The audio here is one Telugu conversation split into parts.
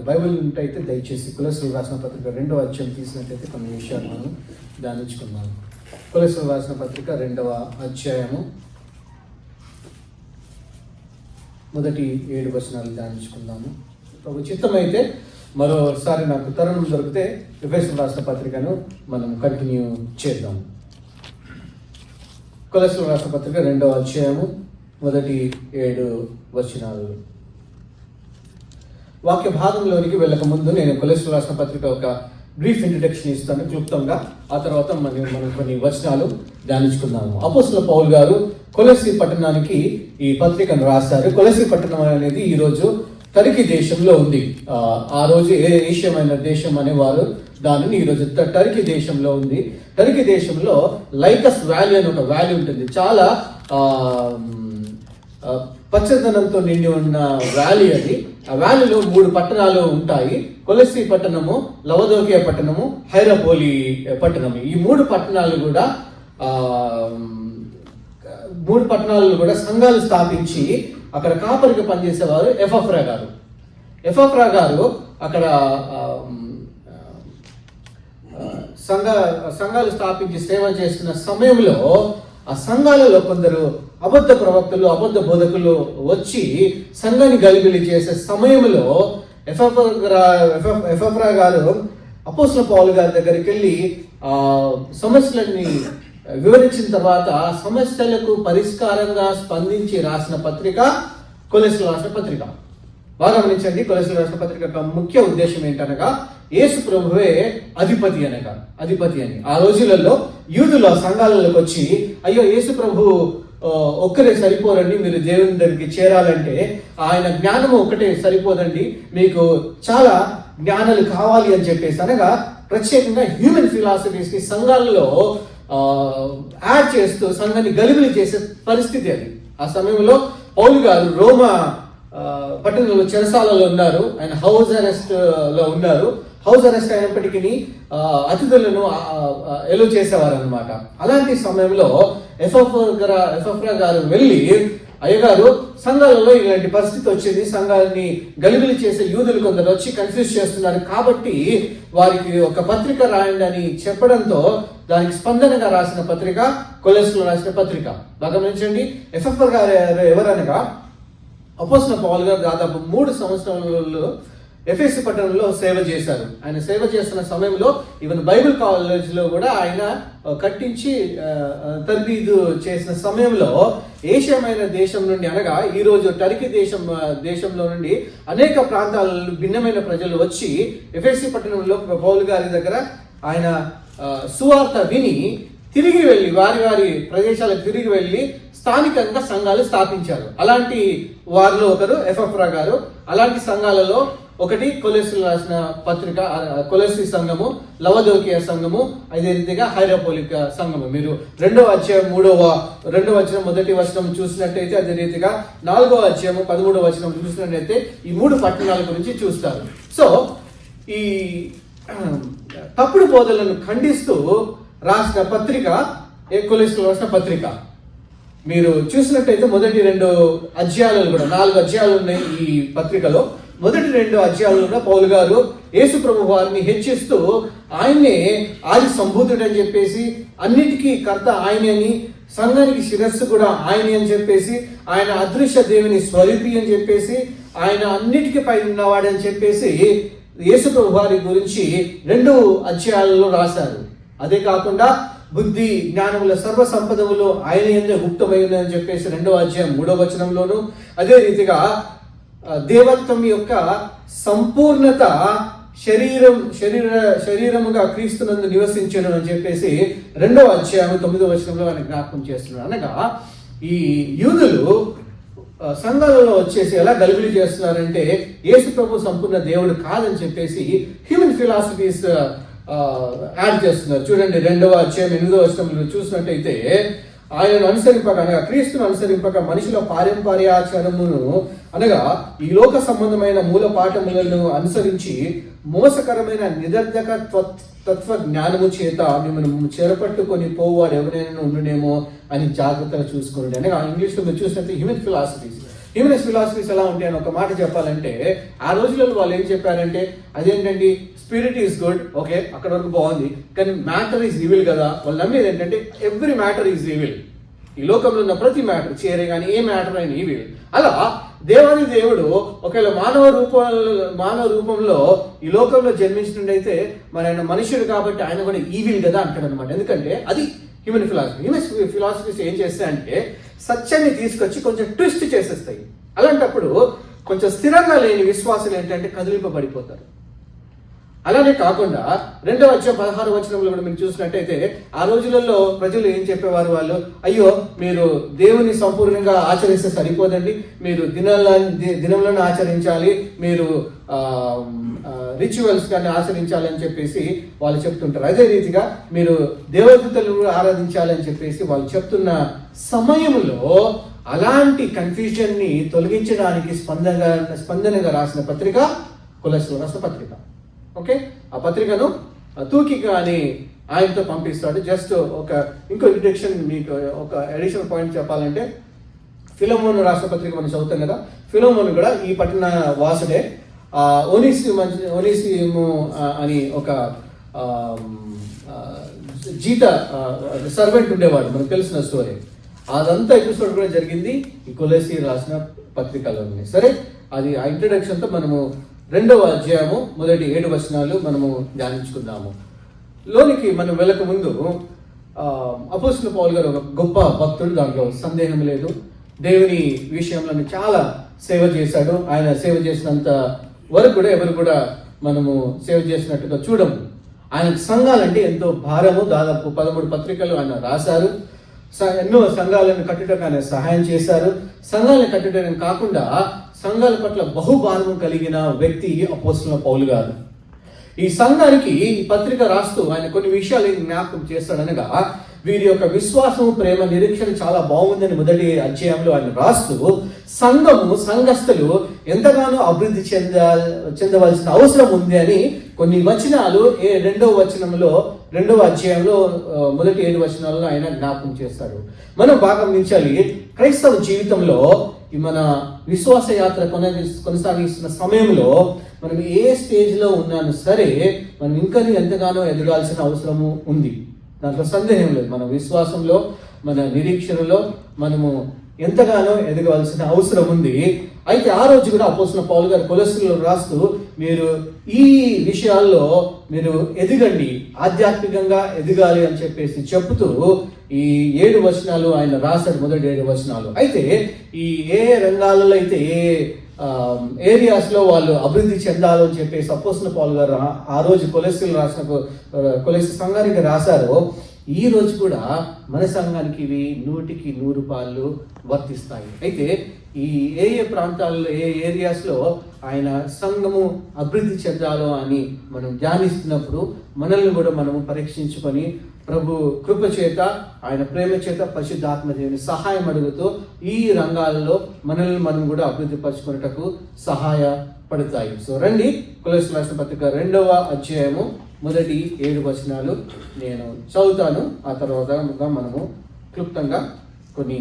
బైబిల్ ఉంటైతే దయచేసి కొలొస్సీయులకు రాసిన పత్రిక 2వ అధ్యాయం తీసినట్లయితే కొన్ని విషయాలు మనం ధ్యానించుకుందాం. కొలొస్సీయులకు రాసిన పత్రిక 2వ అధ్యాయము మొదటి 7 వచనాలు ధ్యానించుకుందాము. ప్రభు చిత్తమైతే మరోసారి నాకు తరుణం దొరికితే ఎఫెసీయులకు రాసిన పత్రికను మనం కంటిన్యూ చేద్దాం. కొలొస్సీయులకు రాసిన పత్రిక 2వ అధ్యాయము మొదటి 7 వచనాలు. వాక్య భాగంలోనికి వెళ్ళక ముందు నేను కొలొస్సీయులకు రాసిన పత్రిక ఒక బ్రీఫ్ ఇంట్రడక్షన్ ఇస్తాను క్లుప్తంగా. ఆ తర్వాత మనం కొన్ని వచనాలు ధ్యానించుకుందాము. అపోస్తలుడైన పౌలు గారు కొలొస్సీ పట్టణానికి ఈ పత్రికను రాశారు. కొలొస్సీ పట్టణం అనేది ఈరోజు టర్కీ దేశంలో ఉంది. ఆ రోజు ఏషియమైన దేశం అనేవారు దానిని ఈరోజు టర్కీ దేశంలో ఉంది. టర్కీ దేశంలో లైకస్ వ్యాలీ అని ఒక వ్యాలీ ఉంటుంది. చాలా పచ్చదనంతో నిండి ఉన్న వ్యాలీ అది. ఆ వ్యాలీలో 3 పట్టణాలు ఉంటాయి. కొలొస్సీ పట్టణము, లవదోకియా పట్టణము, హైరపోలి పట్టణము. ఈ 3 పట్టణాలు కూడా సంఘాలు స్థాపించి అక్కడ కాపరికి పనిచేసేవారు ఎఫఫ్రా గారు అక్కడ సంఘాలు స్థాపించి సేవ చేస్తున్న సమయంలో ఆ సంఘాలలో కొందరు అబద్ధ ప్రవక్తలు, అబద్ధ బోధకులు వచ్చి సంఘాన్ని గలిబిలి చేసే సమయంలో ఎఫఫ్రా గారు అపోస్తలుడైన పౌలు గారి దగ్గరికి వెళ్ళి సమస్యలన్నీ వివరించిన తర్వాత సమస్యలకు పరిష్కారంగా స్పందించి రాసిన పత్రిక కొలొస్సీయులకు రాసిన పత్రిక. బాగా గమనించండి. కొలొస్సీయులకు రాసిన పత్రిక యొక్క ముఖ్య ఉద్దేశం ఏంటనగా యేసు ప్రభువే అధిపతి అని. ఆ రోజులలో యూదులు సంఘాలలోకి వచ్చి, అయ్యో యేసు ప్రభు ఒక్కరే సరిపోరండి, మీరు దేవుని దగ్గరికి చేరాలంటే ఆయన జ్ఞానము ఒకటే సరిపోదండి, మీకు చాలా జ్ఞానాలు కావాలి అని చెప్పేసి అనగా ప్రత్యేకంగా హ్యూమన్ ఫిలాసఫీస్ ని సంఘాలలో యాడ్ చేస్తూ సంఘాన్ని గలిబిలి చేసే పరిస్థితి అది. ఆ సమయంలో పౌలు గారు రోమా పట్టణంలో చెరసాలలో ఉన్నారు. ఆయన హౌస్ అరెస్ట్ లో ఉన్నారు. హౌస్ అరెస్ట్ అయినప్పటికీ అతిథులను ఎలో చేసేవారు అనమాట. అలాంటి సమయంలో ఎఫఫ్రా గారు వెళ్ళి, అయ్యగారు సంఘాలలో ఇలాంటి పరిస్థితి వచ్చింది, సంఘాలని గలిబిలి చేసే యూదులు కొందరు వచ్చి కన్ఫ్యూజ్ చేస్తున్నారు, కాబట్టి వారికి ఒక పత్రిక రాయండి అని చెప్పడంతో దానికి స్పందనగా రాసిన పత్రిక కొలొస్సీయులకు రాసిన పత్రిక. బాగా గమనించండి. ఎఫఫ్రా గారు ఎవరనగా అపోస్తలుడైన పౌలు గారు దాదాపు 3 సంవత్సరాలలో ఎఫెసీ పట్టణంలో సేవ చేశారు. ఆయన సేవ చేస్తున్న సమయంలో ఈవెన్ బైబిల్ కాలేజ్లో కూడా ఆయన కట్టించి తర్బీదు చేసిన సమయంలో ఏషియమైన దేశం నుండి అనగా ఈరోజు టర్కీ దేశంలో నుండి అనేక ప్రాంతాలలో భిన్నమైన ప్రజలు వచ్చి ఎఫెసీ పట్టణంలో పౌలు గారి దగ్గర ఆయన సువార్త విని తిరిగి వెళ్ళి వారి ప్రదేశాలకు తిరిగి వెళ్ళి స్థానికంగా సంఘాలు స్థాపించారు. అలాంటి వారిలో ఒకరు ఎఫఫ్రా గారు. అలాంటి సంఘాలలో ఒకటి కొలొస్సీయులకు రాసిన పత్రిక కొలొస్సీ సంఘము, లవదోకియా సంఘము, అదే రీతిగా హైరపోలిక సంఘము. మీరు 2వ అధ్యాయం 2వ వచనం మొదటి వచనం చూసినట్టయితే, అదే రీతిగా 4వ అధ్యాయం 13వ వచనం చూసినట్టయితే ఈ 3 పట్టణాల గురించి చూస్తారు. సో ఈ తప్పుడు బోధలను ఖండిస్తూ రాసిన పత్రిక కొలొస్సీయులకు రాసిన పత్రిక. మీరు చూసినట్టయితే మొదటి 2 అధ్యాయాలు కూడా 4 అధ్యాయాలు ఉన్నాయి ఈ పత్రికలో. మొదటి 2 అధ్యాయాలలో పౌలు గారు యేసు ప్రభు వారిని హెచ్చిస్తూ ఆయన్నే ఆది సంభూతుడు అని చెప్పేసి, అన్నిటికీ కర్త ఆయనే అని, సంఘానికి శిరస్సు కూడా ఆయనే అని చెప్పేసి, ఆయన అదృశ్య దేవుని స్వరూపి అని చెప్పేసి, ఆయన అన్నిటికీ పై ఉన్నవాడని చెప్పేసి యేసు ప్రభు వారి గురించి 2 అధ్యాయాలలో రాశారు. అదే కాకుండా బుద్ధి జ్ఞానముల సర్వ సంపదములు ఆయన యందే గుప్తమై ఉన్నాయని చెప్పేసి 2వ అధ్యాయం 3వ వచనంలోను, అదే రీతిగా దేవత్వం యొక్క సంపూర్ణత శరీరముగా క్రీస్తునందు నివసించను అని చెప్పేసి 2వ అధ్యాయం 9వ వచనంలో ఆయన జ్ఞాపకం చేస్తున్నారు. అనగా ఈ యూదులు సంఘాలలో వచ్చేసి ఎలా గలిబిలి చేస్తున్నారంటే యేసు ప్రభు సంపూర్ణ దేవుడు కాదని చెప్పేసి హ్యూమన్ ఫిలాసఫీస్ యాడ్ చేస్తున్నారు. చూడండి 2వ అధ్యాయం 8వ వచనంలో చూసినట్టయితే, ఆయనను అనుసరింపక అనగా క్రీస్తును అనుసరింపక మనిషిలో పారంపర్యాచారమును అనగా ఈ లోక సంబంధమైన మూల పాఠములను అనుసరించి మోసకరమైన నిరర్ధక తత్వ జ్ఞానము చేత మిమ్మల్ని చెరపట్టుకొని పోవాడు ఎవరైనా ఉండునేమో అని జాగ్రత్తగా చూసుకోండి. అనగా ఇంగ్లీష్లో మీరు చూసినట్టు హ్యూమన్ ఫిలాసఫీస్ హ్యూమనిస్ట్ ఫిలాసఫీస్ ఎలా ఉంటాయి అని ఒక మాట చెప్పాలంటే, ఆ రోజులలో వాళ్ళు ఏం చెప్పారంటే, అదేంటండి స్పిరిట్ ఈజ్ గుడ్, ఓకే అక్కడ వరకు బాగుంది, కానీ మ్యాటర్ ఈజ్ ఈవిల్ కదా. వాళ్ళు నమ్మేది ఏంటంటే ఎవ్రీ మ్యాటర్ ఈజ్ ఈవిల్. ఈ లోకంలో ఉన్న ప్రతి మ్యాటర్, చేరే కానీ ఏ మ్యాటర్ అయినా ఈవిల్. అలా దేవాది దేవుడు ఒకవేళ మానవ రూపంలో ఈ లోకంలో జన్మించినట్టయితే మరి ఆయన మనుషుడు కాబట్టి ఆయన కూడా ఈవిల్ కదా అంటాడు అనమాట. ఎందుకంటే అది హ్యూమన్ ఫిలాసఫీ. హ్యూమన్ ఫిలాసఫీస్ ఏం చేస్తాయంటే సత్యాన్ని తీసుకొచ్చి కొంచెం ట్విస్ట్ చేసేస్తాయి. అలాంటప్పుడు కొంచెం స్థిరంగా లేని విశ్వాసులు ఏంటంటే కదిలింపబడిపోతారు. అలానే కాకుండా 2వ అధ్యాయం 16వ వచనంలో కూడా మీరు చూసినట్టయితే, ఆ రోజులలో ప్రజలు ఏం చెప్పేవారు, వాళ్ళు అయ్యో మీరు దేవుని సంపూర్ణంగా ఆచరిస్తే సరిపోదండి, మీరు దినములను ఆచరించాలి, మీరు రిచువల్స్ కానీ ఆచరించాలి అని చెప్పేసి వాళ్ళు చెప్తుంటారు. అదే రీతిగా మీరు దేవదూతలు ఆరాధించాలని చెప్పేసి వాళ్ళు చెప్తున్న సమయంలో అలాంటి కన్ఫ్యూజన్ ని తొలగించడానికి స్పందనగా రాసిన పత్రిక కొలస్సీయులకు రాసిన పత్రిక. ఓకే, ఆ పత్రికను తూకిక అని ఆయనతో పంపిస్తాడు. జస్ట్ ఇంకో ఇంట్రడక్షన్, మీకు ఒక అడిషనల్ పాయింట్ చెప్పాలంటే, ఫిలోమోను రాష్ట్ర పత్రిక మనం చదువుతాం కదా, ఫిలోమోను కూడా ఈ పట్టణ వాసుడే. ఒనేసిము అని ఒక జీత సర్వెంట్ ఉండేవాడు, మనకు తెలిసిన స్టోరీ. అదంతా ఎపిసోడ్ కూడా జరిగింది ఈ కొలస్సీ రాసిన పత్రికలోనే. సరే, అది ఆ ఇంట్రడక్షన్తో మనము 2వ అధ్యాయము మొదటి 7 వచనాలు మనము ధ్యానించుకుందాము. లోనికి మనం వెళ్ళక ముందు అపోస్తలుడైన పౌలు గారు ఒక గొప్ప భక్తుడు, దాంట్లో సందేహం లేదు. దేవుని విషయంలో చాలా సేవ చేశాడు. ఆయన సేవ చేసినంత వరకు కూడా ఎవరు కూడా మనము సేవ చేసినట్టుగా చూడము. ఆయన సంఘాలంటే ఎంతో భారము. దాదాపు 13 పత్రికలు ఆయన రాశారు. ఎన్నో సంఘాలను కట్టడానికి ఆయన సహాయం చేశారు. సంఘాలను కట్టడానికి కాకుండా సంఘాల పట్ల బహుభారము కలిగిన వ్యక్తి అపోస్తలుడైన పౌలు గారు. ఈ సంఘానికి ఈ పత్రిక రాస్తూ ఆయన కొన్ని విషయాలు జ్ఞాపకం చేస్తాడనగా, వీరి యొక్క విశ్వాసము, ప్రేమ, నిరీక్షణ చాలా బాగుందని మొదటి అధ్యాయంలో ఆయన రాస్తూ సంఘస్థులు ఎంతగానో అభివృద్ధి చెందవలసిన అవసరం ఉంది అని కొన్ని వచనాలు 2వ అధ్యాయంలో మొదటి 7 వచనాలను ఆయన జ్ఞాపకం చేస్తాడు. మనం బాగా గమనించాలి, క్రైస్తవ జీవితంలో మన విశ్వాస యాత్ర కొనసాగిస్తున్న సమయంలో మనం ఏ స్టేజ్లో ఉన్నాను సరే, మనం ఇంకా ఎంతగానో ఎదగాల్సిన అవసరము ఉంది. దాంట్లో సందేహం లేదు. మన విశ్వాసంలో, మన నిరీక్షణలో మనము ఎంతగానో ఎదగవలసిన అవసరం ఉంది. అయితే ఆ రోజు కూడా అపోస్తలుడైన పౌలు గారు కొలస్సీయులకు రాస్తూ, మీరు ఈ విషయాల్లో మీరు ఎదగండి, ఆధ్యాత్మికంగా ఎదగాలి అని చెప్పేసి చెప్తూ ఈ 7 వచనాలు ఆయన రాశాడు, మొదటి 7 వచనాలు. అయితే ఈ ఏ రంగాలలో అయితే ఏ ఏరియాస్లో వాళ్ళు అభివృద్ధి చెందాలో అని చెప్పేసి అపోస్తలుడైన పౌలు గారు ఆ రోజు కొలస్సీ సంఘానికి రాశారో, ఈ రోజు కూడా మన సంఘానికి ఇవి 100కి 100 వర్తిస్తాయి. అయితే ఈ ఏ ప్రాంతాల్లో, ఏ ఏరియాస్లో ఆయన సంఘము అభివృద్ధి చెందాలో అని మనం ధ్యానిస్తున్నప్పుడు మనల్ని కూడా మనము పరీక్షించుకొని ప్రభు కృప చేత, ఆయన ప్రేమ చేత, పరిశుద్ధాత్మ దేవుని సహాయం అడుగుతూ ఈ రంగాల్లో మనల్ని మనం కూడా అభివృద్ధి పరచుకునేటకు సహాయపడతాయి. సో రండి, కొలస్సీయులకు రాసిన పత్రిక 2వ అధ్యాయము మొదటి 7 వచనాలు నేను చదువుతాను. ఆ తర్వాత మనము క్లుప్తంగా కొన్ని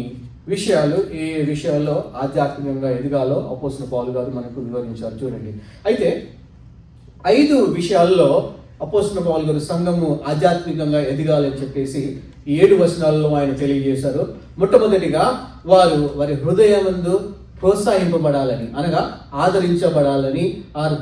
విషయాలు, ఏ విషయాల్లో ఆధ్యాత్మికంగా ఎదగాలో అపోస్తలుడైన పౌలు గారు మనకు వివరించారు. చూడండి, అయితే 5 విషయాల్లో అపోస్తలుడైన పౌలు గారు సంఘము ఆధ్యాత్మికంగా ఎదగాలని చెప్పేసి ఈ 7 వచనాలలో ఆయన తెలియజేశారు. మొట్టమొదటిగా వారి హృదయమందు ప్రోత్సహింపబడాలని, అనగా ఆదరించబడాలని,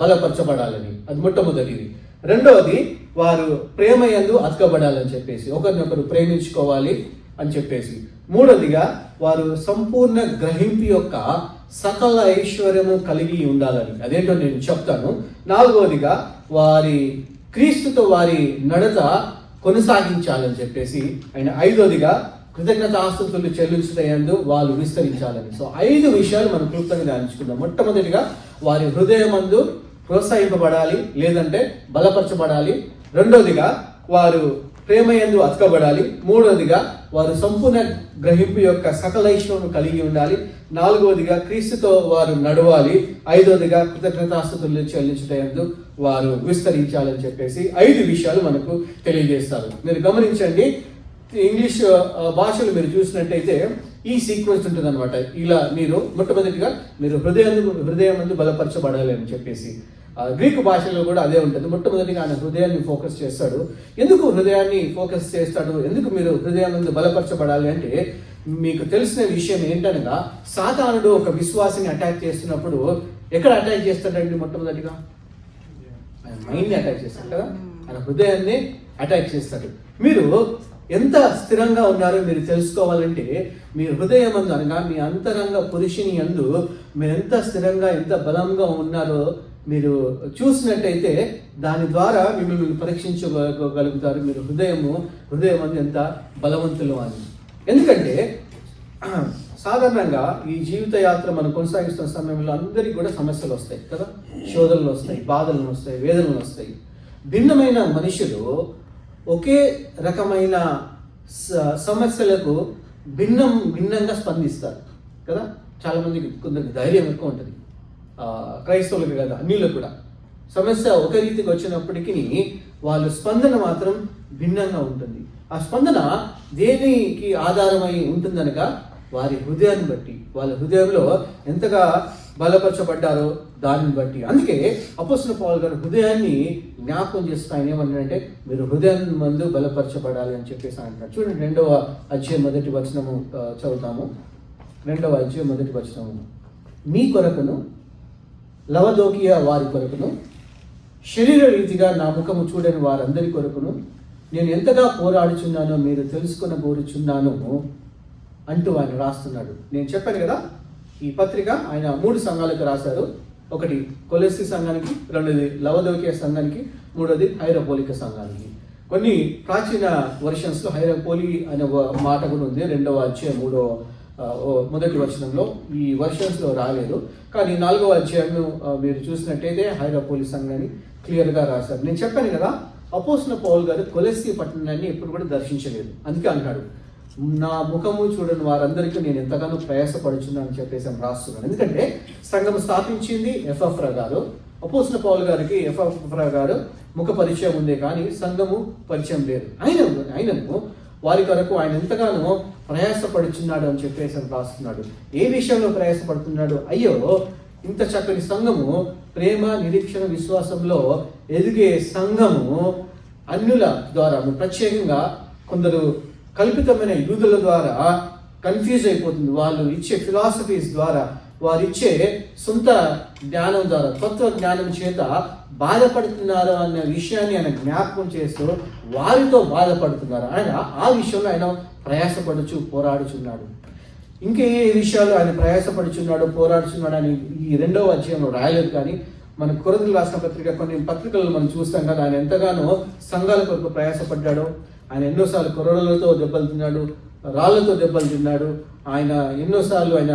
బలపరచబడాలని, అది మొట్టమొదటిది. రెండవది, వారు ప్రేమయందు అతకబడాలని చెప్పేసి, ఒకరినొకరు ప్రేమించుకోవాలి అని చెప్పేసి. మూడవదిగా, వారు సంపూర్ణ గ్రహింపు యొక్క సకల ఐశ్వర్యము కలిగి ఉండాలని, అదేంటో నేను చెప్తాను. నాలుగవదిగా, క్రీస్తుతో వారి నడత కొనసాగించాలని చెప్పేసి ఆయన. ఐదవదిగా, కృతజ్ఞతాస్తుతులు చెల్లించుటయందు వాళ్ళు విస్తరించాలని. సో 5 విషయాలు మనం క్లుప్తంగా ధ్యానించుకుందాం. మొట్టమొదటిగా, వారి హృదయమందు ప్రోత్సహింపబడాలి, లేదంటే బలపరచబడాలి. రెండవదిగా, వారు ప్రేమయందు అతకబడాలి. మూడవదిగా, వారు సంపూర్ణ గ్రహింపు యొక్క సకల ఐశ్వర్యం కలిగి ఉండాలి. నాలుగవదిగా, క్రీస్తుతో వారు నడవాలి. ఐదవదిగా, కృతజ్ఞతాస్తుతులు చెల్లించుటయందు వారు విస్తరించాలని చెప్పేసి 5 విషయాలు మనకు తెలియజేస్తారు. మీరు గమనించండి, ఇంగ్లీష్ భాషలు మీరు చూసినట్టయితే ఈ సీక్వెన్స్ ఉంటుంది అనమాట. ఇలా మీరు మొట్టమొదటిగా మీరు హృదయం ముందు బలపరచబడాలి అని చెప్పేసి. గ్రీకు భాషలో కూడా అదే ఉంటుంది. మొట్టమొదటిగా ఆయన హృదయాన్ని ఫోకస్ చేస్తాడు. ఎందుకు హృదయాన్ని ఫోకస్ చేస్తాడు, ఎందుకు మీరు హృదయం ముందు బలపరచబడాలి అంటే, మీకు తెలిసిన విషయం ఏంటనగా, సాతానుడు ఒక విశ్వాసిని అటాక్ చేస్తున్నప్పుడు ఎక్కడ అటాక్ చేస్తాడండి? మొట్టమొదటిగా ఆయన మైండ్ని అటాక్ చేస్తాడు కదా, ఆయన హృదయాన్ని అటాక్ చేస్తాడు. మీరు ఎంత స్థిరంగా ఉన్నారో మీరు తెలుసుకోవాలంటే, మీ హృదయం అందు అనగా మీ అంతరంగ పురుషుని యందు మీరు ఎంత స్థిరంగా ఎంత బలంగా ఉన్నారో మీరు చూసినట్టయితే దాని ద్వారా మిమ్మల్ని పరీక్షించగలుగుతారు. మీరు హృదయం అందు ఎంత బలవంతులు అని. ఎందుకంటే సాధారణంగా ఈ జీవిత యాత్ర మనం కొనసాగిస్తున్న సమయంలో అందరికీ కూడా సమస్యలు వస్తాయి కదా, శోధనలు వస్తాయి, బాధలు వస్తాయి, వేదనలు వస్తాయి. భిన్నమైన మనుషులు ఒకే రకమైన సమస్యలకు భిన్నంగా స్పందిస్తారు కదా. చాలా మందికి కొందరికి ధైర్యం ఎక్కువ ఉంటుంది, క్రైస్తవులకు కదా, అన్యులకు కూడా. సమస్య ఒక రీతికి వచ్చినప్పటికీ వాళ్ళ స్పందన మాత్రం భిన్నంగా ఉంటుంది. ఆ స్పందన దేనికి ఆధారమై ఉంటుందనగా వారి హృదయాన్ని బట్టి, వాళ్ళ హృదయంలో ఎంతగా బలపరచబడ్డారో దానిని బట్టి. అందుకే అపోస్తలుడైన పౌలు గారు హృదయాన్ని జ్ఞాపకం చేస్తూ ఆయన ఏమన్నాడంటే, మీరు హృదయం ముందు బలపరచబడాలి అని చెప్పేసి అంటారు. చూడండి 2వ అధ్యాయం 1వ వచనము చదువుతాము. 2వ అధ్యాయం 1వ వచనము. మీ కొరకును లవదోకియ వారి కొరకును శరీర రీతిగా నా ముఖము చూడని వారందరి కొరకును నేను ఎంతగా పోరాడుచున్నానో మీరు తెలుసుకుని కోరుచున్నాను అంటూ ఆయన రాస్తున్నాడు. నేను చెప్పాను కదా, ఈ పత్రిక ఆయన 3 సంఘాలకు రాశారు. ఒకటి కొలెస్సీ సంఘానికి, రెండోది లవదోకియ సంఘానికి, మూడోది హైరపోలిక సంఘానికి. కొన్ని ప్రాచీన వర్షన్స్లో హైరపోలి అనే మాట కూడా ఉంది. 2వ అధ్యాయం 1వ వచనంలో ఈ వర్షన్స్లో రాలేదు. కానీ 4వ అధ్యాయం మీరు చూసినట్టయితే హైరపోలి సంఘాన్ని క్లియర్గా రాశారు. నేను చెప్పాను కదా, అపోస్తలుడైన పౌలు గారు కొలెస్సీ పట్టణాన్ని ఎప్పుడు కూడా దర్శించలేదు. అందుకే అంటాడు, నా ముఖము చూడని వారందరికీ నేను ఎంతగానో ప్రయాసపడుచున్నాను అని చెప్పేసి అని రాస్తున్నాను. ఎందుకంటే సంఘం స్థాపించింది ఎఫ్రా గారు. అపోస్తలుడైన పౌలు గారికి ఎఫ్రా గారు ముఖ పరిచయం ఉందే కానీ సంఘము పరిచయం లేదు. ఆయనను వారి కొరకు ఆయన ఎంతగానో ప్రయాసపడుచున్నాడు అని చెప్పేసి అని రాస్తున్నాడు. ఏ విషయంలో ప్రయాసపడుతున్నాడు? అయ్యో, ఇంత చక్కని సంఘము, ప్రేమ, నిరీక్షణ, విశ్వాసంలో ఎదిగే సంఘము అన్యుల ద్వారా, ప్రత్యేకంగా కొందరు కల్పితమైన యూదుల ద్వారా కన్ఫ్యూజ్ అయిపోతుంది. వాళ్ళు ఇచ్చే ఫిలాసఫీస్ ద్వారా, వారు ఇచ్చే సొంత జ్ఞానం ద్వారా, తత్వ జ్ఞానం చేత బాధపడుతున్నారు అన్న విషయాన్ని ఆయన జ్ఞాపకం చేస్తూ వారితో బాధపడుతున్నారు. ఆయన ఆ విషయంలో ఆయన ప్రయాసపడుచు పోరాడుచున్నాడు. ఇంకే విషయాలు ఆయన ప్రయాసపడుచున్నాడు, పోరాడుచున్నాడు అని ఈ 2వ అధ్యాయంలో రాయలేదు. కానీ మన కొరింథీయులకు రాసిన పత్రిక, కొన్ని పత్రికలను మనం చూస్తాం కదా, ఆయన ఎంతగానో సంఘాల కొరకు ప్రయాసపడ్డాడు. ఆయన ఎన్నోసార్లు కొరడలతో దెబ్బలు తిన్నాడు, రాళ్లతో దెబ్బలు తిన్నాడు. ఆయన ఎన్నోసార్లు ఆయన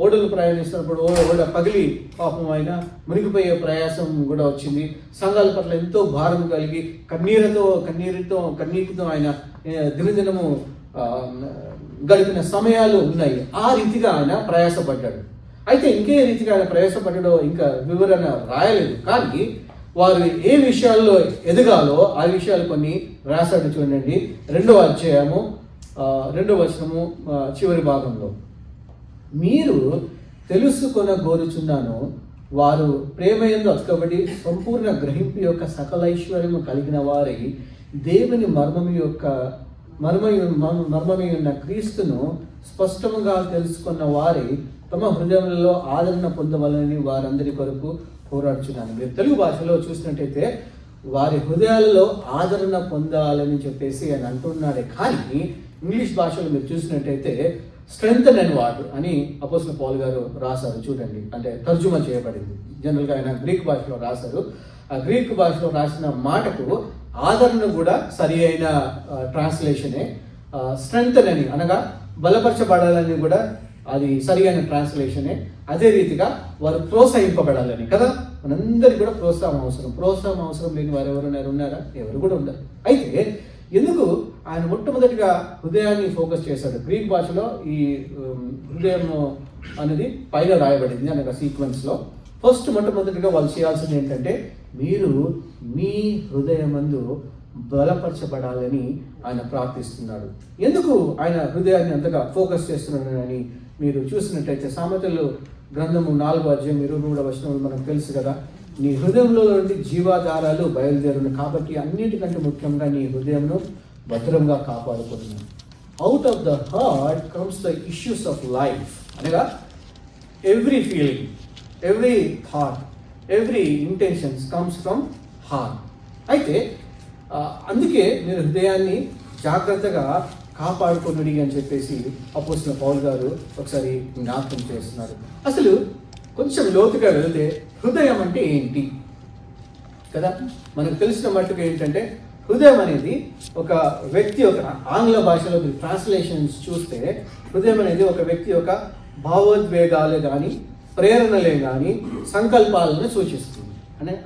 ఓడలు ప్రయాణిస్తున్నప్పుడు ఓడ పగిలి పాపం ఆయన మునిగిపోయే ప్రయాసం కూడా వచ్చింది. సంఘాల పట్ల ఎంతో భారం కలిగి కన్నీటితో ఆయన దినదినము గడిపిన సమయాలు ఉన్నాయి. ఆ రీతిగా ఆయన ప్రయాసపడ్డాడు. అయితే ఇంకే రీతిగా ఆయన ప్రయాసపడ్డాడో ఇంకా వివరణ రాయలేదు. కానీ వారు ఏ విషయాల్లో ఎదగాలో ఆ విషయాలు కొన్ని రాశాడు. చూడండి 2వ అధ్యాయము 2వ వచనము చివరి భాగంలో, మీరు తెలుసుకొనగోరుచున్నాను, వారు ప్రేమయందు అతుకబడి సంపూర్ణ గ్రహింపు యొక్క సకల ఐశ్వర్యము కలిగిన వారై దేవుని మర్మమై ఉన్న క్రీస్తును స్పష్టముగా తెలుసుకున్న వారై తమ హృదయంలో ఆదరణ పొందవలని వారందరి కొరకు పోరాడుచున్నాను. మీరు తెలుగు భాషలో చూసినట్టయితే వారి హృదయాలలో ఆదరణ పొందాలని చెప్పేసి ఆయన అంటున్నాడే. కానీ ఇంగ్లీష్ భాషలో మీరు చూసినట్టయితే స్ట్రెంగ్తన్ అండ్ వాట్ అని అపోస్తలుడైన పౌలు గారు రాశారు. చూడండి, అంటే తర్జుమా చేయబడింది. జనరల్గా ఆయన గ్రీక్ భాషలో రాశారు. ఆ గ్రీక్ భాషలో రాసిన మాటకు ఆదరణ కూడా సరి అయిన ట్రాన్స్లేషనే. స్ట్రెంగ్తన్ అని అనగా బలపరచబడాలని కూడా అది సరి అయిన ట్రాన్స్లేషనే. అదే రీతిగా వారు ప్రోత్సహింపబడాలని కదా, మనందరికీ కూడా ప్రోత్సాహం అవసరం లేని వారు ఉన్నారా? ఎవరు కూడా ఉండరు. అయితే ఎందుకు ఆయన మొట్టమొదటిగా హృదయాన్ని ఫోకస్ చేశాడు? గ్రీక్ భాషలో ఈ హృదయం అనేది పైన రాయబడింది అనగా సీక్వెన్స్లో. మొట్టమొదటిగా వాళ్ళు చేయాల్సింది ఏంటంటే, మీరు మీ హృదయమందు బలపరచబడాలని ఆయన ప్రార్థిస్తున్నాడు. ఎందుకు ఆయన హృదయాన్ని అంతగా ఫోకస్ చేస్తున్నాడని మీరు చూసినట్టయితే సామెతలు గ్రంథము 4వ అధ్యాయం 23వ వచనం మనకు తెలుసు కదా, నీ హృదయంలో నుండి జీవాధారాలు బయలుదేరును కాబట్టి అన్నిటికంటే ముఖ్యంగా నీ హృదయంను భద్రంగా కాపాడుకుంటున్నాను. Out of the heart comes the issues of life అనగా every feeling, every thought, every intentions comes from heart. అయితే అందుకే మీరు హృదయాన్ని జాగ్రత్తగా కాపాడుకొనుడి అని చెప్పేసి అపోస్తలుడైన పౌలు గారు ఒకసారి జ్ఞాపకం చేస్తున్నారు. అసలు కొంచెం లోతుగా వెళితే హృదయం అంటే ఏంటి కదా, మనకు తెలిసిన మట్టుకు ఏంటంటే హృదయం అనేది ఒక వ్యక్తి యొక్క ఆంగ్ల భాషలో ట్రాన్స్లేషన్స్ చూస్తే హృదయం అనేది ఒక వ్యక్తి యొక్క భావోద్వేగాలే కానీ ప్రేరణలే కానీ సంకల్పాలను సూచిస్తుంది.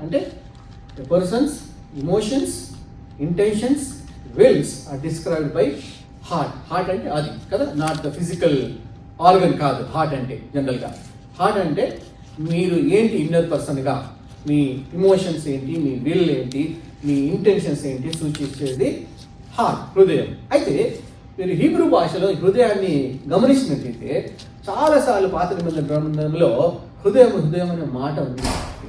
అంటే persons emotions, intentions, wills are described by heart. Heart అంటే అది కదా, నాట్ ద ఫిజికల్ ఆర్గన్ కాదు హార్ట్ అంటే. జనరల్గా హార్ట్ అంటే మీరు ఏంటి ఇన్నర్ పర్సన్గా, మీ ఇమోషన్స్ ఏంటి, మీ విల్ ఏంటి, మీ ఇంటెన్షన్స్ ఏంటి సూచించేది హార్ట్, హృదయం. అయితే మీరు హీబ్రూ భాషలో హృదయాన్ని గమనించినట్లయితే చాలాసార్లు పాత నిబంధన గ్రంథంలో హృదయం అనే మాట ఉంది.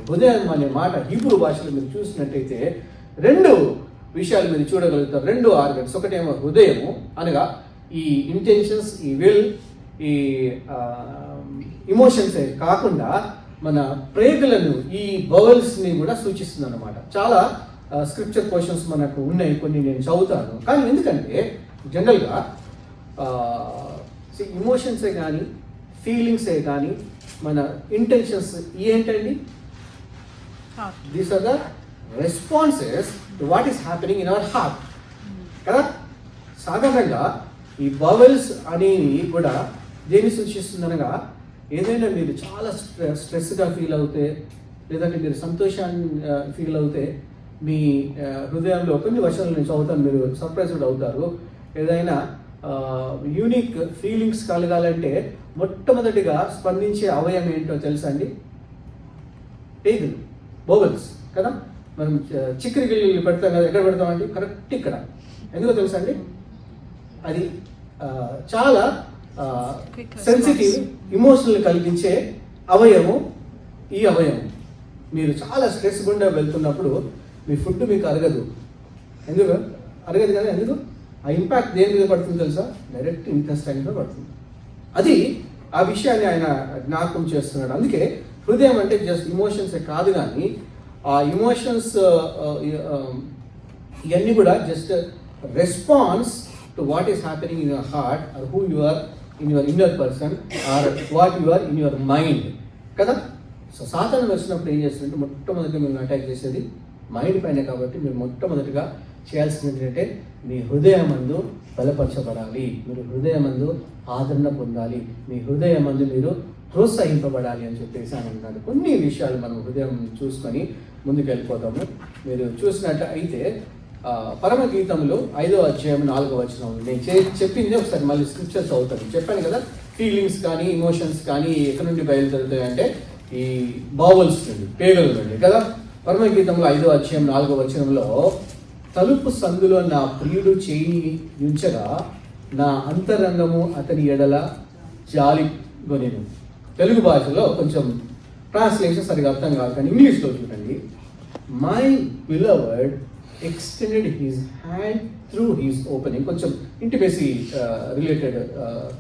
హృదయం అనే మాట హీబ్రూ భాషలో మీరు చూసినట్టయితే 2 విషయాలు మీరు చూడగలుగుతారు, 2 ఆర్గన్స్. ఒకటేమో హృదయము అనగా ఈ ఇంటెన్షన్స్, ఈ విల్, ఈ ఇమోషన్సే కాకుండా మన ప్రేగులను, ఈ బౌల్స్ని కూడా సూచిస్తుంది అన్నమాట. చాలా స్క్రిప్చర్ క్వశ్చన్స్ మనకు ఉన్నాయి, కొన్ని నేను చదువుతాను. కానీ ఎందుకంటే జనరల్గా ఇమోషన్సే కానీ ఫీలింగ్సే కానీ మన ఇంటెన్షన్స్ ఏంటండి, these are the responses to what is happening in our heart కదా. సాధారణంగా ఈ బవెల్స్ అనేవి కూడా దేన్ని సూచిస్తుందనగా, ఏదైనా మీరు చాలా స్ట్రెస్గా ఫీల్ అవుతే, లేదంటే మీరు సంతోషాన్ని ఫీల్ అవుతే మీ హృదయంలో కొన్ని వచనాలు నేను చదువుతాను, మీరు సర్ప్రైజ్డ్ అవుతారు. ఏదైనా యూనిక్ ఫీలింగ్స్ కలగాలంటే మొట్టమొదటిగా స్పందించే అవయవం ఏంటో తెలుసా అండి? పేగులు, బోవెల్స్ కదా. మనం చిక్కరి గిల్లు పెడతాం కదా, ఎక్కడ పెడతామండి? కరెక్ట్ ఇక్కడ. ఎందుకో తెలుసా అండి? అది చాలా సెన్సిటివ్, ఇమోషనల్ కలిగించే అవయవం ఈ అవయవం. మీరు చాలా స్ట్రెస్ గుండా వెళ్తున్నప్పుడు మీ ఫుడ్ మీకు అరగదు. ఎందుకు అరగదు కదా? ఎందుకు? ఆ ఇంపాక్ట్ దేని మీద పడుతుంది తెలుసా? డైరెక్ట్ ఇంటెస్టైన్ మీద పడుతుంది. అది ఆ విషయాన్ని ఆయన జ్ఞాపకం చేస్తున్నాడు. అందుకే హృదయం అంటే జస్ట్ ఇమోషన్స్ కాదు, కానీ ఆ ఇమోషన్స్ ఇవన్నీ కూడా just response to what is happening in your heart or who you are in your inner person or what you are in your mind కదా. సో సాతాను వచ్చినప్పుడు ఏం చేస్తుందంటే మొట్టమొదటిగా మేము అటాక్ చేసేది మైండ్ పైన. కాబట్టి మీరు మొట్టమొదటిగా చేయాల్సింది ఏంటంటే మీ హృదయమందు బలపరచబడాలి, మీరు హృదయమందు ఆదరణ పొందాలి, మీ హృదయమందు మీరు ప్రోత్సహింపబడాలి అని చెప్పేసి అని అన్నాడు. కొన్ని విషయాలు మనం హృదయం చూసుకొని ముందుకు వెళ్ళిపోతాము. మీరు చూసినట్టు అయితే పరమగీతంలో 5వ అధ్యాయం 4వ వచనం నేను చెప్పింది ఒకసారి మళ్ళీ స్క్రిప్చర్స్ అవుతాను. చెప్పాను కదా, ఫీలింగ్స్ కానీ ఇమోషన్స్ కానీ ఎక్కడి నుండి బయలుదేరుతాయి అంటే ఈ బావల్స్ నుండి, పేగల నుండి కదా. పరమగీతంలో 5వ అధ్యాయం 4వ వచనంలో, తలుపు సందులో నా ప్రియుడు చేయి ఉంచగా నా అంతరంగము అతని ఎడల జాలి గొనెను. తెలుగు భాషలో కొంచెం ట్రాన్స్లేషన్ సరిగా అర్థం కాదు, కానీ ఇంగ్లీష్లో చూడండి. My beloved extended his hand through his opening. కొంచెం ఇంటిమేసీ రిలేటెడ్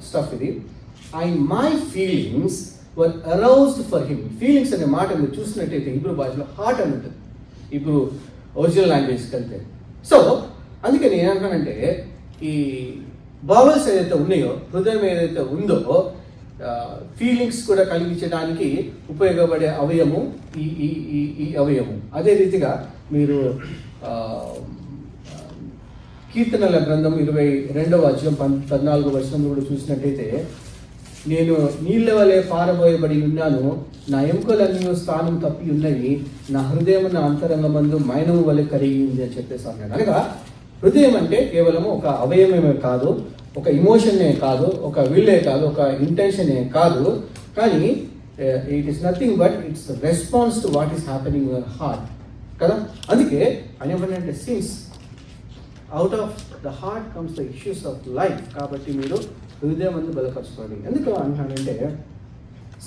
స్టఫ్ ఇది. my feelings were aroused for him. Feelings అనే మాట మీరు చూసినట్టయితే హిబ్రూ భాషలో హార్ట్ అని ఉంటుంది, ఇప్పుడు ఒరిజినల్ లాంగ్వేజ్కి వెళ్తే. సో అందుకే నేను ఏమంటానంటే ఈ బావల్స్ ఏదైతే ఉన్నాయో, హృదయం ఏదైతే ఉందో, ఫీలింగ్స్ కూడా కలిగించడానికి ఉపయోగపడే అవయము ఈ అవయము. అదే రీతిగా మీరు కీర్తనల గ్రంథం 22వ అధ్యాయం 14వ వచనంలో కూడా చూసినట్టయితే, నేను నీళ్ళ వలె పారబోయబడి ఉన్నాను, నా ఎముకలన్నీ స్థానం తప్పి ఉన్నవి, నా హృదయం నా అంతరంగమందు మైనము వలె కరిగింది అని చెప్పేసి అన్నాడు. అనగా హృదయం అంటే కేవలం ఒక అవయవమే కాదు, ఒక ఇమోషనే కాదు, ఒక విల్లే కాదు, ఒక ఇంటెన్షనే కాదు, కానీ it is nothing but its response to what is happening in your heart కదా. అందుకే అనేవంటే since out of the heart comes the issues of life. కాబట్టి మీరు హృదయం అందు బలపరచుకోండి. ఎందుకు అంటున్నానంటే,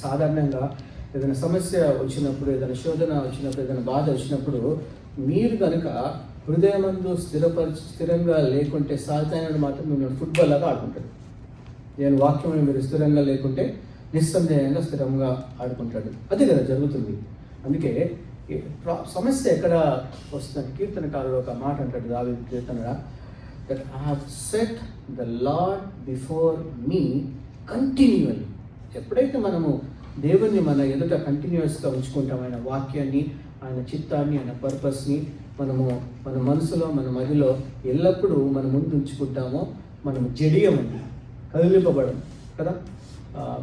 సాధారణంగా ఏదైనా సమస్య వచ్చినప్పుడు, ఏదైనా శోధన వచ్చినప్పుడు, ఏదైనా బాధ వచ్చినప్పుడు మీరు కనుక హృదయమందు స్థిరంగా లేకుంటే సాతానుడు మాత్రం మిమ్మల్ని ఫుట్బాల్ లాగా ఆడుకుంటాడు. నేను వాక్యంలో మీరు స్థిరంగా లేకుంటే నిస్సందేహంగా స్థిరంగా ఆడుకుంటాడు. అదే కదా జరుగుతుంది. అందుకే సమస్య ఎక్కడ వస్తుందంటే, కీర్తనకారుడు ఒక మాట అంటాడు, దావీదు కీర్తనగా, that I have set the Lord before me continually. ఎప్పుడైతే మనము దేవుణ్ణి మన ఎదుట కంటిన్యూస్గా ఉంచుకుంటాం, ఆయన వాక్యాన్ని, ఆయన చిత్తాన్ని, ఆయన పర్పస్ని మనము మన మనసులో, మన మదిలో ఎల్లప్పుడూ మన ముందు ఉంచుకుంటామో మనము జడియమండి, కదిలింపబడం కదా.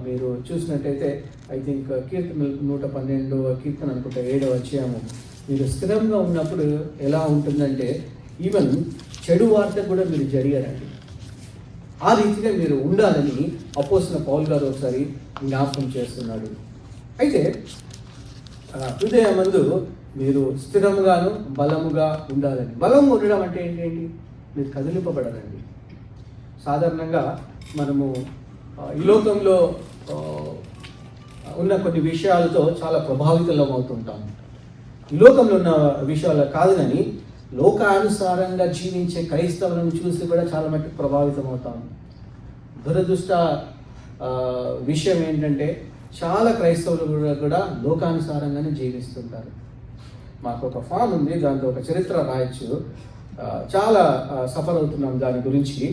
మీరు చూసినట్టయితే ఐ థింక్ కీర్తన 112 కీర్తన అనుకుంటా 7వ అధ్యాయము, మీరు స్థిరంగా ఉన్నప్పుడు ఎలా ఉంటుందంటే ఈవెన్ చెడు వార్త కూడా మీరు జరిగారండి. ఆ రీతిగా మీరు ఉండాలని అపోస్తలుడైన పౌలు గారు ఒకసారి జ్ఞాపకం చేస్తున్నాడు. అయితే హృదయమందు మీరు స్థిరముగాను బలముగా ఉండాలని. బలంగా ఉండడం అంటే ఏంటి? మీరు కదిలింపబడాలండి. సాధారణంగా మనము ఈ లోకంలో ఉన్న కొన్ని విషయాలతో చాలా ప్రభావితం అవుతుంటాము. ఈ లోకంలో ఉన్న విషయాలు కాదు, కానీ లోకానుసారంగా జీవించే క్రైస్తవులను చూసి కూడా చాలా మట్టుకు ప్రభావితం అవుతాము. దురదృష్ట విషయం ఏంటంటే, చాలా క్రైస్తవులు కూడా లోకానుసారంగానే జీవిస్తుంటారు. మాకు ఒక ఫామ్ ఉంది, దాంతో ఒక చరిత్ర రాయొచ్చు. చాలా సఫర్ అవుతున్నాం దాని గురించి.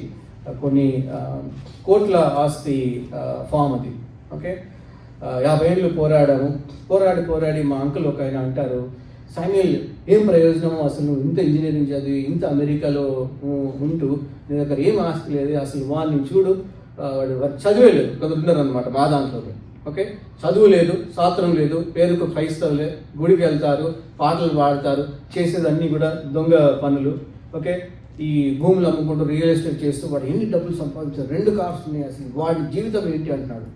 కొన్ని కోట్ల ఆస్తి ఫామ్ అది. ఓకే, 50 ఏళ్ళు పోరాడి మా అంకుల్ ఒక ఆయన అంటారు, సామ్యూయల్, ఏం ప్రయోజనం అసలు, నువ్వు ఇంత ఇంజనీరింగ్ చదివి ఇంత అమెరికాలో ఉంటూ నీ దగ్గర ఏం ఆస్తి లేదు, అసలు వాళ్ళని చూడు, వాడు చదివే లేదు. కొందరు ఉన్నారు అనమాట మా దాంట్లో. ఓకే, చదువు లేదు, శాస్త్రం లేదు, పేరుకు క్రైస్తవులే, గుడికి వెళ్తారు, పాటలు పాడతారు, చేసేదన్నీ కూడా దొంగ పనులు. ఓకే, ఈ భూములు అమ్ముకుంటూ రియల్ ఎస్టేట్ చేస్తూ వాడు ఎన్ని డబ్బులు సంపాదించారు, 2 కార్స్ ఉన్నాయి, అసలు వాడి జీవితం ఏంటి అంటున్నాడు.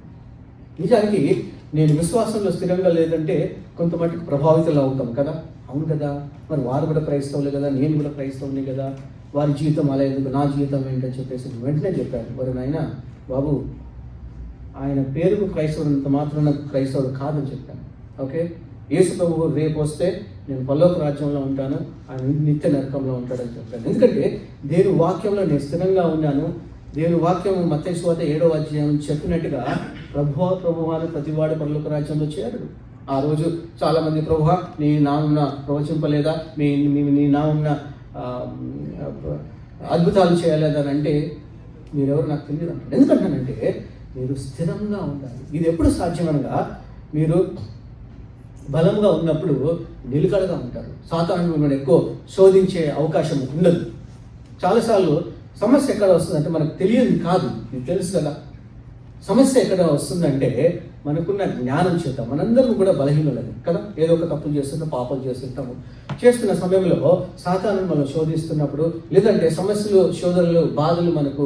నిజానికి నేను విశ్వాసంలో స్థిరంగా లేదంటే కొంత మట్టుకు ప్రభావితులు అవుతాం కదా. అవును కదా, మరి వారు కూడా క్రైస్తవులే కదా, నేను కూడా క్రైస్తవుని కదా, వారి జీవితం అలా ఎందుకు, నా జీవితం ఏంటని చెప్పేసి వెంటనే చెప్పాడు, మరి నాయన బాబు, ఆయన పేరుకు క్రైస్తవుడు మాత్రం క్రైస్తవుడు కాదని చెప్పాను. ఓకే, యేసు ప్రభువు రేపు వస్తే నేను పరలోక రాజ్యంలో ఉంటాను, ఆయన నిత్య నరకంలో ఉంటాడని చెప్పాను. ఎందుకంటే దేవుని వాక్యంలో నేను స్థిరంగా ఉన్నాను. దేవుని వాక్యం మత్తయి సువార్త 7వ అధ్యాయం చెప్పినట్టుగా ప్రభువాను ప్రతివాడు పరలోక రాజ్యంలో చేరడు. ఆ రోజు చాలామంది, ప్రభువా నీ నామున ప్రవచింపలేదా, నీ నామున అద్భుతాలు చేయలేదని అంటే మీరెవరు నాకు తెలియదు అంటారు. ఎందుకంటానంటే మీరు స్థిరంగా ఉండాలి. ఇది ఎప్పుడు సాధ్యమనగా మీరు బలంగా ఉన్నప్పుడు నిలకడగా ఉంటారు. సాతాను మిమ్మల్ని ఎక్కువ శోధించే అవకాశం ఉండదు. చాలాసార్లు సమస్య ఎక్కడ వస్తుందంటే మనకు తెలియదు కాదు, మీకు తెలుసు కదా. సమస్య ఎక్కడ వస్తుందంటే మనకున్న జ్ఞానం చేత. మనందరం కూడా బలహీనులమే కదా, ఏదో ఒక తప్పులు చేస్తుంటాం, పాపాలు చేస్తుంటాము. చేస్తున్న సమయంలో సాతాను మనం శోధిస్తున్నప్పుడు, లేదంటే సమస్యలు, శోధనలు, బాధలు, మనకు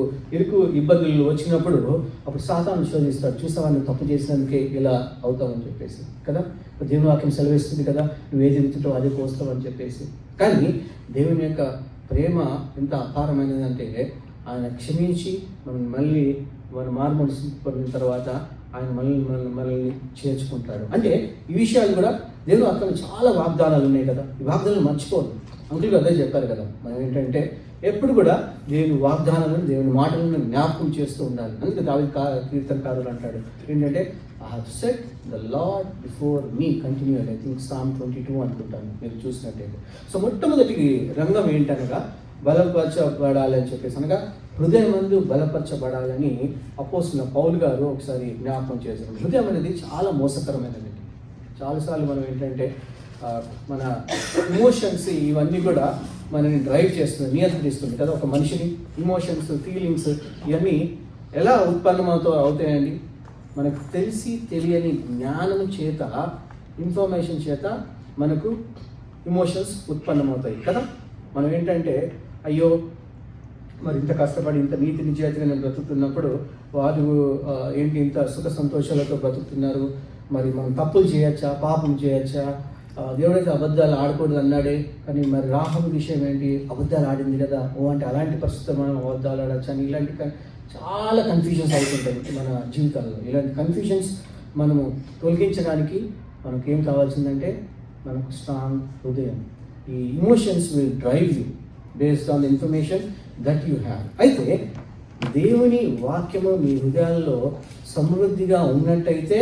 ఇబ్బందులు వచ్చినప్పుడు అప్పుడు సాతాను శోధిస్తాడు. చూస్తావా, నువ్వు తప్పు చేసినందుకే ఇలా అవుతావని చెప్పేసి కదా. దేవుని వాక్యం సెలవిస్తుంది కదా, నువ్వు ఏది విత్తుతావో అదే కోస్తావు అని చెప్పేసి. కానీ దేవుని యొక్క ప్రేమ ఎంత అపారమైనదంటే, ఆయన క్షమించి మళ్ళీ మన మార్మనసు పొందిన తర్వాత ఆయన మనల్ని చేర్చుకుంటాడు. అంటే ఈ విషయాలు కూడా దేవుడు అక్కడ చాలా వాగ్దానాలు ఉన్నాయి కదా, ఈ వాగ్దానాలు మర్చిపోదు. అంకుల్ అదే చెప్పారు కదా, మనం ఏంటంటే ఎప్పుడు కూడా దేవుని వాగ్దానాలను, దేవుని మాటలను జ్ఞాపకం చేస్తూ ఉండాలి. అందుకే దావీదు కీర్తనకారులు అంటాడు ఏంటంటే, I have set the Lord before me continually. I think Psalm 22 అనుకుంటాను మీరు చూసినట్టయితే. సో మొట్టమొదటి రంగం ఏంటనగా బలపరచబడాలి అని చెప్పేసి, అనగా హృదయం మందు బలపరచబడాలని అపోస్తలుడైన పౌలు గారు ఒకసారి జ్ఞాపకం చేశారు. హృదయం అనేది చాలా మోసకరమైనది. చాలాసార్లు మనం ఏంటంటే మన ఇమోషన్స్ ఇవన్నీ కూడా మనని డ్రైవ్ చేస్తుంది, నియంత్రిస్తుంది కదా ఒక మనిషిని. ఇమోషన్స్, ఫీలింగ్స్ ఇవన్నీ ఎలా అవుతాయండి? మనకు తెలియని జ్ఞానం చేత, ఇన్ఫర్మేషన్ చేత మనకు ఇమోషన్స్ ఉత్పన్నమవుతాయి కదా. మనం ఏంటంటే, అయ్యో మరి ఇంత కష్టపడి ఇంత నీతి నిజాయితీగా నేను బ్రతుకుతున్నప్పుడు వారు ఏంటి ఇంత సుఖ సంతోషాలతో బ్రతుకుతున్నారు, మరి మనం తప్పులు చేయొచ్చా, పాపం చేయొచ్చా, దేవుడైతే అబద్ధాలు ఆడకూడదు అన్నాడే, కానీ మరి రాహబు విషయం ఏంటి, అబద్ధాలు ఆడింది కదా, అంటే అలాంటి పరిస్థితుల్లో మనం అబద్ధాలు ఆడచ్చు అని ఇలాంటి చాలా కన్ఫ్యూజన్స్ అవుతుంటాయి మన జీవితాల్లో. ఇలాంటి కన్ఫ్యూజన్స్ మనము తొలగించడానికి మనకి ఏం కావాల్సిందంటే మనకు స్ట్రాంగ్ హృదయం. ఈ emotions will drive you based on the information that you have. అయితే దేవుని వాక్యము మీ హృదయాల్లో సమృద్ధిగా ఉన్నట్టయితే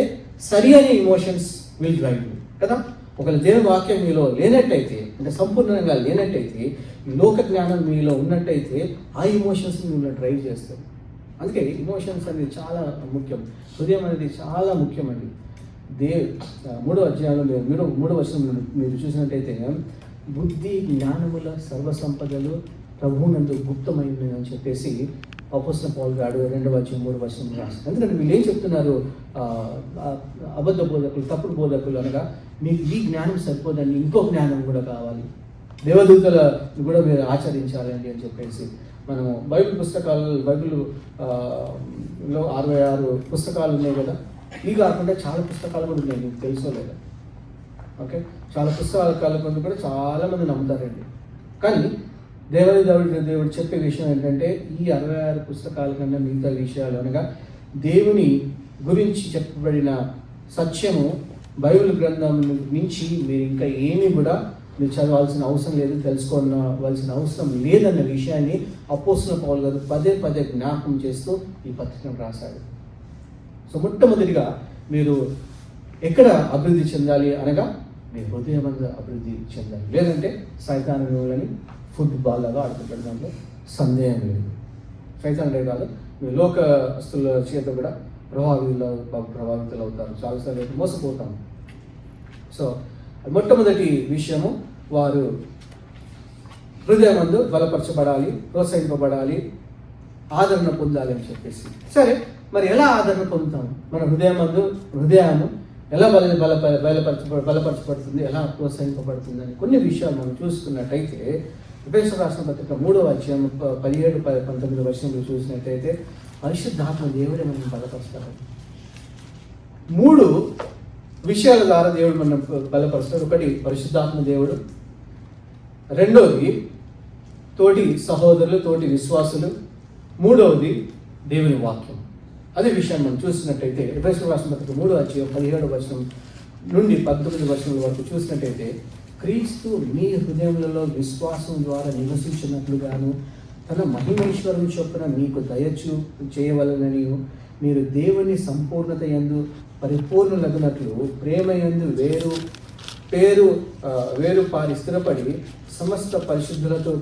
సరి అయిన ఇమోషన్స్ విల్ డ్రైవ్ యూ కదా. ఒకవేళ దేవుని వాక్యం మీలో లేనట్టయితే, అంటే సంపూర్ణంగా లేనట్టయితే, లోక జ్ఞానం మీలో ఉన్నట్టయితే ఆ ఇమోషన్స్ మిమ్మల్ని డ్రైవ్ చేస్తాయి. అందుకే ఇమోషన్స్ అనేది చాలా ముఖ్యం. హృదయం అనేది చాలా ముఖ్యమండి. మూడవ అధ్యాయంలో మూడవ వచనంలో మీరు చూసినట్టయితే, బుద్ధి జ్ఞానముల సర్వసంపదలు ప్రభువునందు గుప్తమైనవి అని చెప్పేసి అపోస్తలుడైన పౌలు గారు 2వ అధ్యాయం 3వ వచనంలో రాస్తారు. ఎందుకంటే వీళ్ళు ఏం చెప్తున్నారు, అబద్ధ బోధకులు, తప్పుడు బోధకులు అనగా మీకు ఈ జ్ఞానం సరిపోదండి, ఇంకో జ్ఞానం కూడా కావాలి, దేవదూతలను కూడా మీరు ఆచరించాలండి అని చెప్పేసి. మనము బైబిల్లో 66 పుస్తకాలు ఉన్నాయి కదా. ఇవి కాకుండా చాలా పుస్తకాలు కూడా ఉన్నాయి, మీకు తెలుసో లేదా? ఓకే, చాలా పుస్తకాలు కాకుండా కూడా చాలామంది నమ్ముతారండి. కానీ దేవుడు చెప్పే విషయం ఏంటంటే, ఈ 66 పుస్తకాల కన్నా మిగతా విషయాలు అనగా దేవుని గురించి చెప్పబడిన సత్యము బైబిల్ గ్రంథం నుంచి మీరు ఇంకా ఏమీ కూడా మీరు చదవాల్సిన అవసరం లేదు, తెలుసుకోవాల్సిన అవసరం లేదన్న విషయాన్ని అపోస్తలుడైన పౌలు గారు పదే జ్ఞాపకం చేస్తూ ఈ పత్రికను రాశాడు. సో మొట్టమొదటిగా మీరు ఎక్కడ అభివృద్ధి చెందాలి అనగా మీ హృదయం అభివృద్ధి చెందాలి. లేదంటే సైతాను మిమ్మల్ని ఫుట్బాల్ లాగా ఆడుతుంటాడు, దాంట్లో సందేహం లేదు. సైతానుడే కాదు, మీ లోకస్తుల చేత కూడా ప్రభావితులు అవుతారు, చాలాసార్లు మోసపోతాం. సో మొట్టమొదటి విషయము, వారు హృదయమందు బలపరచబడాలి, ప్రోత్సహింపబడాలి, ఆదరణ పొందాలి అని చెప్పేసి. సరే, మరి ఎలా ఆదరణ పొందుతాం? మన హృదయము ఎలా బలపరచబడుతుంది, ఎలా ప్రోత్సహింపబడుతుంది అని కొన్ని విషయాలు మనం చూసుకున్నట్టయితే, ఎఫెసీయులకు రాసిన పత్రిక 3వ అధ్యాయం 17-19 వచనంలో చూసినట్టయితే, పరిశుద్ధాత్మ దేవుడే మనం బలపరుస్తాడు. 3 విషయాల ద్వారా దేవుడు మనం బలపరుస్తాడు. ఒకటి పరిశుద్ధాత్మ దేవుడు, రెండవది తోటి సహోదరులు, తోటి విశ్వాసులు, మూడవది దేవుని వాక్యం. అదే విషయాన్ని మనం చూసినట్టయితే ఎఫెసీయులకు రాసిన పత్రిక 3వ అధ్యాయం 17వ వచనం నుండి 19 వచనం వరకు చూసినట్టయితే, క్రీస్తు మీ హృదయములలో విశ్వాసం ద్వారా నివసించినట్లుగాను తన మహిమైశ్వరం చొప్పున మీకు చేయవలనని మీరు దేవుని సంపూర్ణత యందు పరిపూర్ణులగునట్లు ప్రేమ యందు వేరు పారి స్థిరపడి సమస్త పరిశుద్ధులతో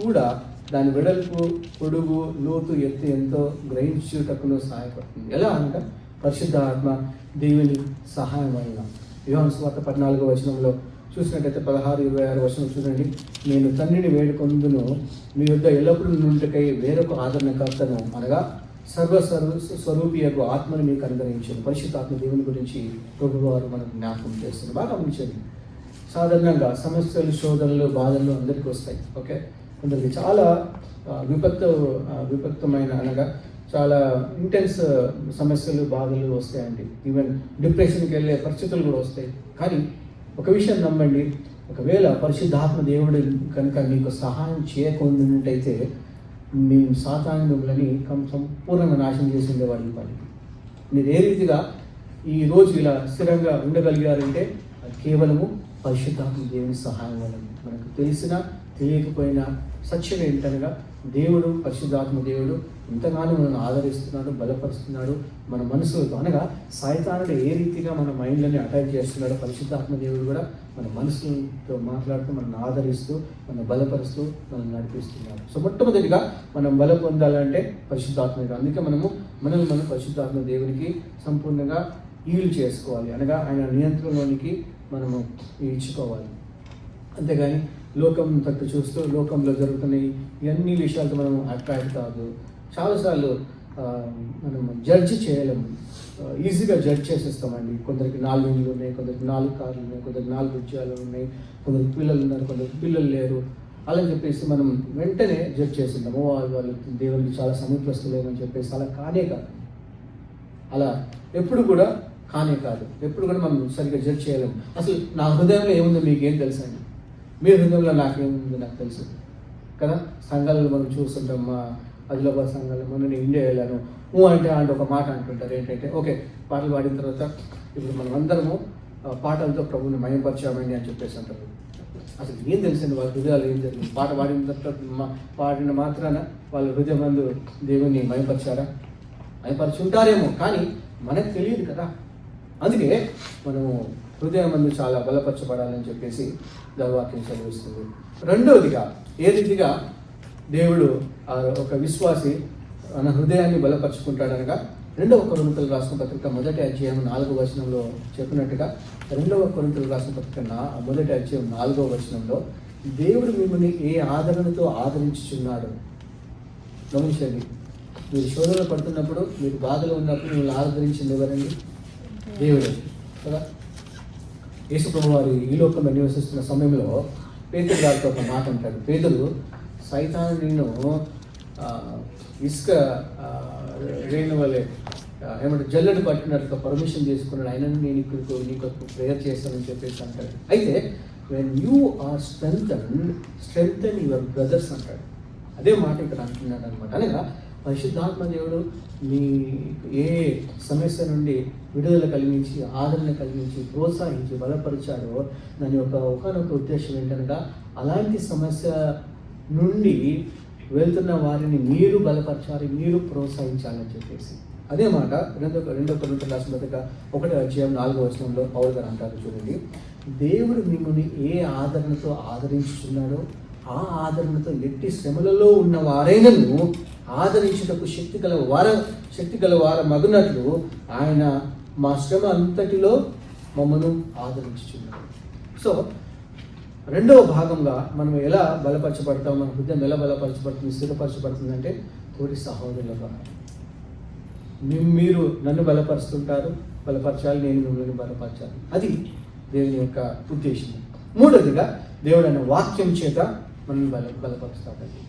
కూడా దాని వెడల్పు, పొడుగు, లోతు, ఎత్తు ఎంతో గ్రహించుటకును సహాయపడుతుంది. ఎలా అనగా పరిశుద్ధాత్మ దేవుని సహాయం వలన. యోహాను సువార్త 14వ వచనంలో చూసినట్టయితే 16-26 వచనం చూడండి, నేను తండ్రిని వేడుకొందును, మీ యొద్ద ఎల్లప్పుడూ నుండికై వేరొక ఆదరణకర్తను అనగా స్వరూపియకు ఆత్మను మీకు అనుగ్రహించాను. పరిశుద్ధాత్మ దేవుని గురించి ప్రభువారు మనకు జ్ఞాపకం చేస్తున్నారు. బాగా గమనించండి. సాధారణంగా సమస్యలు, శోధనలు, బాధలు అందరికీ వస్తాయి. ఓకే, కొందరికి చాలా విపత్తమైన అనగా చాలా ఇంటెన్స్ సమస్యలు, బాధలు వస్తాయండి. ఈవెన్ డిప్రెషన్కి వెళ్ళే పరిస్థితులు కూడా వస్తాయి. కానీ ఒక విషయం నమ్మండి, ఒకవేళ పరిశుద్ధాత్మ దేవుడు కనుక మీకు సహాయం చేయకుండానట్టయితే మీ సాతాను మిమ్మల్ని సంపూర్ణంగా నాశనం చేసి ఉండేవాళ్ళు. మీరు ఏ రీతిగా ఈరోజు ఇలా స్థిరంగా ఉండగలిగారంటే అది కేవలము పరిశుద్ధాత్మ దేవుని సహాయం వల్ల. మనకు తెలిసినా తెలియకపోయినా సత్యం ఏంటనగా దేవుడు, పరిశుద్ధాత్మ దేవుడు ఎంతగానో మనల్ని ఆదరిస్తున్నాడు, బలపరుస్తున్నాడు. మన మనసులతో అనగా సైతానుడు ఏ రీతిగా మన మైండ్లని అటాక్ చేస్తున్నాడో పరిశుద్ధాత్మ దేవుడు కూడా మన మనసులతో మాట్లాడుతూ మనల్ని ఆదరిస్తూ, మనం బలపరుస్తూ మనల్ని నడిపిస్తున్నాడు. సో మొట్టమొదటిగా మనం బలం పొందాలంటే పరిశుద్ధాత్మ. అందుకే మనం పరిశుద్ధాత్మ దేవునికి సంపూర్ణంగా ఈలు చేసుకోవాలి, అనగా ఆయన నియంత్రణలోనికి మనము ఇచ్చుకోవాలి. అంతేగాని లోకం తట్టు చూస్తూ లోకంలో జరుగుతున్న ఇవన్నీ విషయాలతో మనం అట్రాక్ట్ కాదు. చాలాసార్లు మనం జడ్జ్ చేయలేము, ఈజీగా జడ్జ్ చేసేస్తామండి. కొందరికి 4 ఇళ్ళు ఉన్నాయి, కొందరికి 4 కార్లు ఉన్నాయి, కొందరికి 4 ఉద్యోగాలు ఉన్నాయి, కొందరికి పిల్లలు ఉన్నారు, కొందరికి పిల్లలు లేరు. అలా చెప్పేసి మనం వెంటనే జడ్జ్ చేస్తున్నాము. వాళ్ళు దేవునికి చాలా సమీపస్తులేమని చెప్పేసి అలా కానే కాదు. అలా ఎప్పుడు కూడా కానే కాదు. ఎప్పుడు కూడా మనం సరిగ్గా జడ్జ్ చేయలేము. అసలు నా హృదయంలో ఏముందో మీకేం తెలుసు అండి? మీ హృదయంలో నాకేముందో నాకు తెలుసు కదా. సంఘాలలో మనం చూస్తుంటాం, మా ఆదిలాబాద్ సంఘాల్లో మొన్న నేను ఇండియా వెళ్ళాను, అంటే ఒక మాట అంటుంటారు ఏంటంటే, ఓకే పాటలు పాడిన తర్వాత ఇప్పుడు మనం అందరము పాటలతో ప్రభువుని మయంపరచామండి అని చెప్పేసి అంటారు. అసలు ఏం తెలుసండి వాళ్ళ హృదయాలు ఏం జరిగింది? పాట పాడిన తర్వాత పాడిన మాత్రాన వాళ్ళ హృదయం మందు దేవుని మయంపరిచారా? మయంపరిచి ఉంటారేమో, కానీ మనకు తెలియదు కదా. అందుకే మనము హృదయం మందు చాలా బలపరచబడాలని చెప్పేసి దైవవాక్యం చదివిస్తుంది. రెండవదిగా ఏ రీతిగా దేవుడు ఒక విశ్వాసి మన హృదయాన్ని బలపరుచుకుంటాడనగా 2వ కొరింథీయులకు రాసిన పత్రిక 1వ అధ్యాయం 4వ వచనంలో చెప్పినట్టుగా 2వ కొరింథీయులకు రాసిన పత్రిక 1వ అధ్యాయం 4వ వచనంలో దేవుడు మిమ్మల్ని ఏ ఆదరణతో ఆదరించుచున్నాడు. గమనించండి, మీరు శోధనలో పడుతున్నప్పుడు, మీరు బాధలో ఉన్నప్పుడు మిమ్మల్ని ఆదరించింది ఎవరండి? దేవుడు కదా. యేసు ప్రభువు వారు ఈ లోకంలో నివసిస్తున్న సమయంలో పేతురు గారితో ఒక మాట అంటాడు. పేతురు, సైతాను నిన్ను ఇసుక రేణు వలె ఏమంటే జల్లెడు పట్టినట్లుగా పర్మిషన్ తీసుకున్నాడు, అయినను నేను ఇక్కడ నీకు ప్రేయర్ చేస్తానని చెప్పేసి అంటాడు. అయితే when you are strengthen your brothers అంటాడు. అదే మాట ఇక్కడ అంటున్నాడు అనమాట. అనగా పరిశుద్ధాత్మ దేవుడు మీ ఏ సమస్య నుండి విడుదల కలిగించి, ఆదరణ కలిగించి, ప్రోత్సహించి బలపరిచాడో దాని ఒకనొక ఉద్దేశం ఏంటనగా అలాంటి సమస్య నుండి వెళ్తున్న వారిని మీరు బలపరచాలి, మీరు ప్రోత్సహించాలని చెప్పేసి. అదే మాట 2వ కొరింథీయులకు రాసిన పత్రిక 1వ అధ్యాయం 4వ వచనంలో పౌలు గారు అంటారు చూడండి, దేవుడు మిమ్మల్ని ఏ ఆదరణతో ఆదరించుచున్నాడో ఆ ఆదరణతో ఎట్టి శ్రమలలో ఉన్న వారైనను ఆదరించుటకు శక్తి గల వార మగునట్లు ఆయన మా శ్రమ అంతటిలో మమ్మను ఆదరించుచున్నాడు. సో 2వ భాగంగా మనం ఎలా బలపరచబడతాం, మన హృదయం ఎలా బలపరచబడుతుంది, స్థిరపరచబడుతుంది అంటే తోటి సహోదరుల ద్వారా. మీరు నన్ను బలపరుస్తుంటారు, బలపరచాలి, నేను మిమ్మల్ని బలపరచాలి. అది దేవుని యొక్క ఉద్దేశం. మూడవదిగా దేవుడు అనే వాక్యం చేత మనల్ని బలపరుస్తాడండి.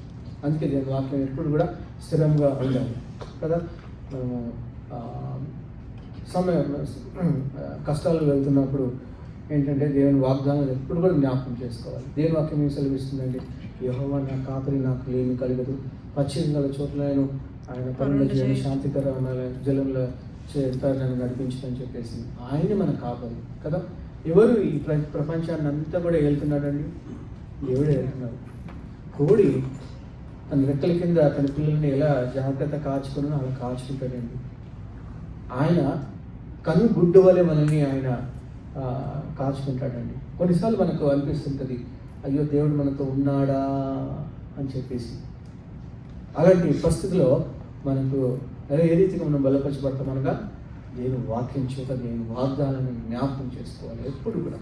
అందుకే దేవుని వాక్యం ఎప్పుడు కూడా స్థిరంగా ఉండాలి కదా. మనము కష్టాలు వెళ్తున్నప్పుడు ఏంటంటే దేవుని వాగ్దానాలు ఎప్పుడు కూడా జ్ఞాపకం చేసుకోవాలి. దేవుని వాక్యం ఏం సెలవిస్తుందండి? యెహోవా నా కాపరి, నాకు ఏమి కలగదు, పచ్చిక గల చోట్ల ఆయన పనుల శాంతికరమైన జలంలో నన్ను నడిపించని చెప్పేసి ఆయన మన కాపరి కదా. ఎవరు ఈ ప్రపంచాన్ని అంతా కూడా వెళ్తున్నాడండి? దేవుడే వెళ్తున్నాడు. కోడి తన రెక్కల కింద తన పిల్లల్ని ఎలా జాగ్రత్త కాచుకుని అలా కాచుకుంటాడండి. ఆయన కన్ను గుడ్డు వలె మనల్ని ఆయన కాచుకుంటాడండి. కొన్నిసార్లు మనకు అనిపిస్తుంటుంది, అయ్యో దేవుడు మనతో ఉన్నాడా అని చెప్పేసి. అలాంటి పరిస్థితిలో మనకు ఏ రీతిగా మనం బలపరచబడతాం అనగా దేవుని వాక్యం చేత దేవుని వాగ్దానాన్ని జ్ఞాపకం చేసుకోవాలి ఎప్పుడు కూడా.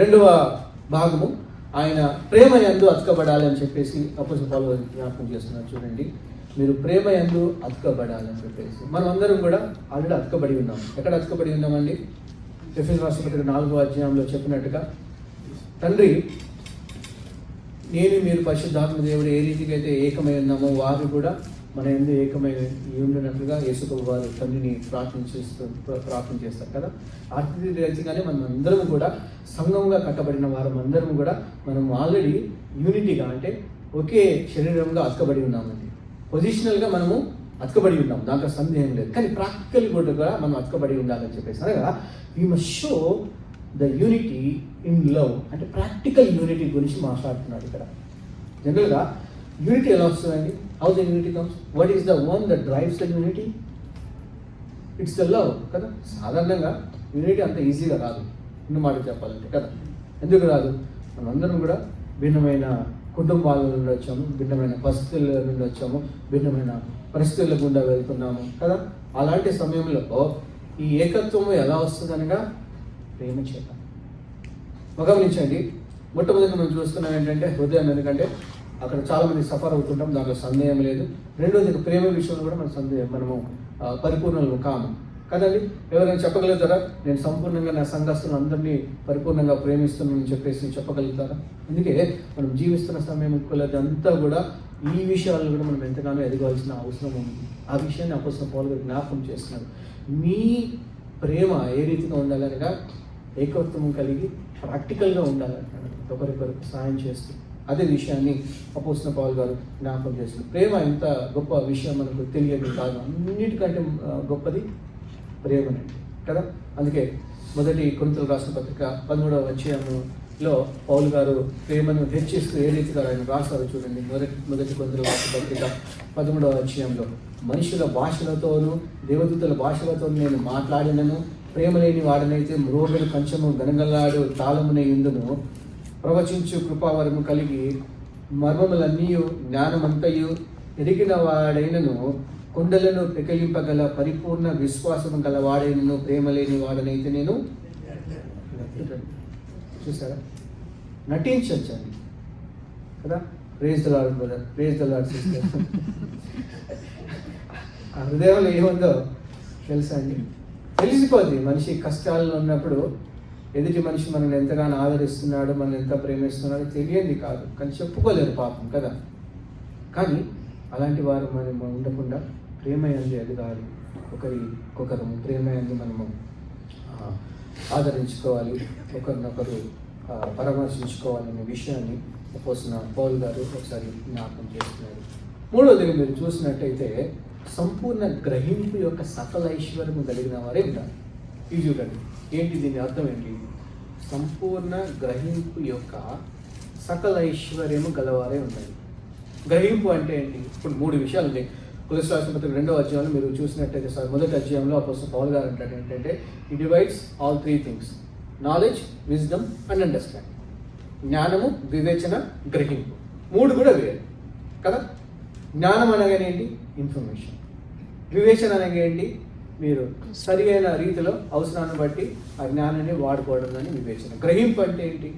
రెండవ భాగము ఆయన ప్రేమ యందు అతకబడాలి అని చెప్పేసి అపోస్తలుడు పౌలు జ్ఞాపకం చేస్తున్నారు చూడండి. మీరు ప్రేమ యందు అతకబడాలని చెప్పేసి మనం అందరం కూడా ఆల్రెడీ అతకబడి ఉన్నాం. ఎక్కడ అతకబడి ఉన్నామండి? ఎఫెసీయులకు రాసిన పత్రిక 4వ అధ్యాయంలో చెప్పినట్టుగా, తండ్రి నేను మీరు పరిశుద్ధాత్మ దేవుడు ఏ రీతిగా అయితే ఏకమై ఉన్నామో వారు కూడా మన యందు ఏకమై ఉండినట్లుగా యేసు ప్రభువు వారు తండ్రిని ప్రార్థన చేస్తారు కదా. ఆర్థిక రీతిగానే మనం అందరం కూడా సంఘంగా కట్టబడిన వారం అందరం కూడా మనం ఆల్రెడీ యూనిటీగా అంటే ఒకే శరీరంగా అతకబడి ఉన్నామండి. పొజిషనల్గా మనము అతకబడి ఉన్నాం, దాంట్లో సందేహం లేదు. కానీ ప్రాక్టికల్ కూడా మనం అతకబడి ఉండాలని చెప్పేసి అనగా we must show the unity in love. అంటే ప్రాక్టికల్ యూనిటీ గురించి మాట్లాడుతున్నాడు ఇక్కడ. జనరల్గా యూనిటీ ఎలా వస్తుందండి? How the unity comes? What is the one that drives the unity? It's the love కదా. సాధారణంగా యూనిటీ అంత ఈజీగా రాదు, ఇన్ని మాట చెప్పాలంటే కదా. ఎందుకు రాదు? మనందరం కూడా భిన్నమైన కుటుంబాల నుండి వచ్చాము, భిన్నమైన పరిస్థితుల నుండి వచ్చాము, భిన్నమైన పరిస్థితుల గుండా వెళ్తున్నాము కదా. అలాంటి సమయంలో ఈ ఏకత్వం ఎలా వస్తుందనగా ప్రేమ చేత. గమనించండి, మొట్టమొదటి మనం చూస్తున్నాం ఏంటంటే హృదయం. ఎందుకంటే అక్కడ చాలామంది సఫర్ అవుతుంటాం, దాంట్లో సందేహం లేదు. రెండోది ప్రేమ విషయంలో కూడా మనము పరిపూర్ణలు కాము కదండి. ఎవరైనా చెప్పగలుగుతారా నేను సంపూర్ణంగా నా సంఘస్థులను అందరినీ పరిపూర్ణంగా ప్రేమిస్తున్నానని చెప్పేసి చెప్పగలుగుతారా? అందుకే మనం జీవిస్తున్న సమయం కొలదంతా కూడా ఈ విషయాల్లో కూడా మనం ఎంతగానో ఎదగాల్సిన అవసరం ఉంది. ఆ విషయాన్ని అపోస్తలుడైన పౌలు గారు జ్ఞాపకం చేస్తున్నారు. మీ ప్రేమ ఏ రీతిగా ఉండాలనగా ఏకత్వం కలిగి ప్రాక్టికల్గా ఉండాలంటాడు, ఒకరికొకరికి సహాయం చేస్తూ. అదే విషయాన్ని అపోస్తలుడైన పౌలు గారు జ్ఞాపకం చేస్తున్నారు. ప్రేమ ఎంత గొప్ప విషయం మనకు తెలియదు కాదు, అన్నిటికంటే గొప్పది ప్రేమనండి కదా. అందుకే మొదటి కొరింథీయులకు రాసిన పత్రిక 13వ అధ్యాయంలో పౌలు గారు ప్రేమను హెచ్చిస్తూ ఏ రీతిగా ఆయన రాశారు చూడండి. మొదటి కొరింథీయులకు రాసిన పత్రిక 13వ అధ్యాయంలో, మనుషుల భాషలతోనూ దేవదూతల భాషలతో నేను మాట్లాడినను, ప్రేమ లేని వాడనైతే మ్రోగని కంచము గనగలాడు తాళమునే ఇందును, ప్రవచించు కృపావరము కలిగి మర్మములన్నీ జ్ఞానమంతయు ఎరిగిన వాడైనను, కొండలను పెకలింపగల పరిపూర్ణ విశ్వాసము గల వాడైనను, ప్రేమ లేని వాడనైతే నేను చూసారా నటించండి కదా. Praise the Lord brother, praise the Lord sister. ఆ హృదయంలో ఏముందో తెలుసా అండి? తెలిసిపోద్ది. మనిషి కష్టాల్లో ఉన్నప్పుడు ఎదుటి మనిషి మనల్ని ఎంతగానో ఆదరిస్తున్నాడు, మనల్ని ఎంత ప్రేమిస్తున్నాడో తెలియంది కాదు, కానీ చెప్పుకోలేరు పాపం కదా. కానీ అలాంటి వారు మనం ఉండకుండా ప్రేమ యందు ఎదగాలి, ఒకరికొకరు ప్రేమ యందు మనము ఆదరించుకోవాలి, ఒకరినొకరు పరామర్శించుకోవాలనే విషయాన్ని అపోస్తలుడైన పౌలు గారు ఒకసారి జ్ఞాపకం చేస్తున్నారు. మూడవదిగా మీరు చూసినట్టయితే సంపూర్ణ గ్రహింపు యొక్క సకల ఐశ్వర్యము కలిగిన వారే ఉంటారు. ఇది చూడండి, ఏంటి దీని అర్థం ఏంటి? సంపూర్ణ గ్రహింపు యొక్క సకల ఐశ్వర్యము గలవారే ఉంటారు. గ్రహింపు అంటే ఏంటి? ఇప్పుడు 3 విషయాలు ఉన్నాయి. కొలస్సీయులకు రాసిన పత్రిక 2వ అధ్యాయంలో మీరు చూసినట్టయితే మొదటి అధ్యాయంలో అపోస్తలుడైన పౌలు గారు అంటాడు ఏంటంటే, ఈ divides all 3 things: knowledge, wisdom and understanding. జ్ఞానము, వివేచన, గ్రహింపు 3 కూడా వేరు కదా. జ్ఞానం అనగానే ఏంటి? ఇన్ఫర్మేషన్. వివేచన అనగా ఏంటి? మీరు సరియైన రీతిలో అవసరాన్ని బట్టి ఆ జ్ఞానాన్ని వాడుకోవడం అని వివేచన. గ్రహింపు అంటే ఏంటి?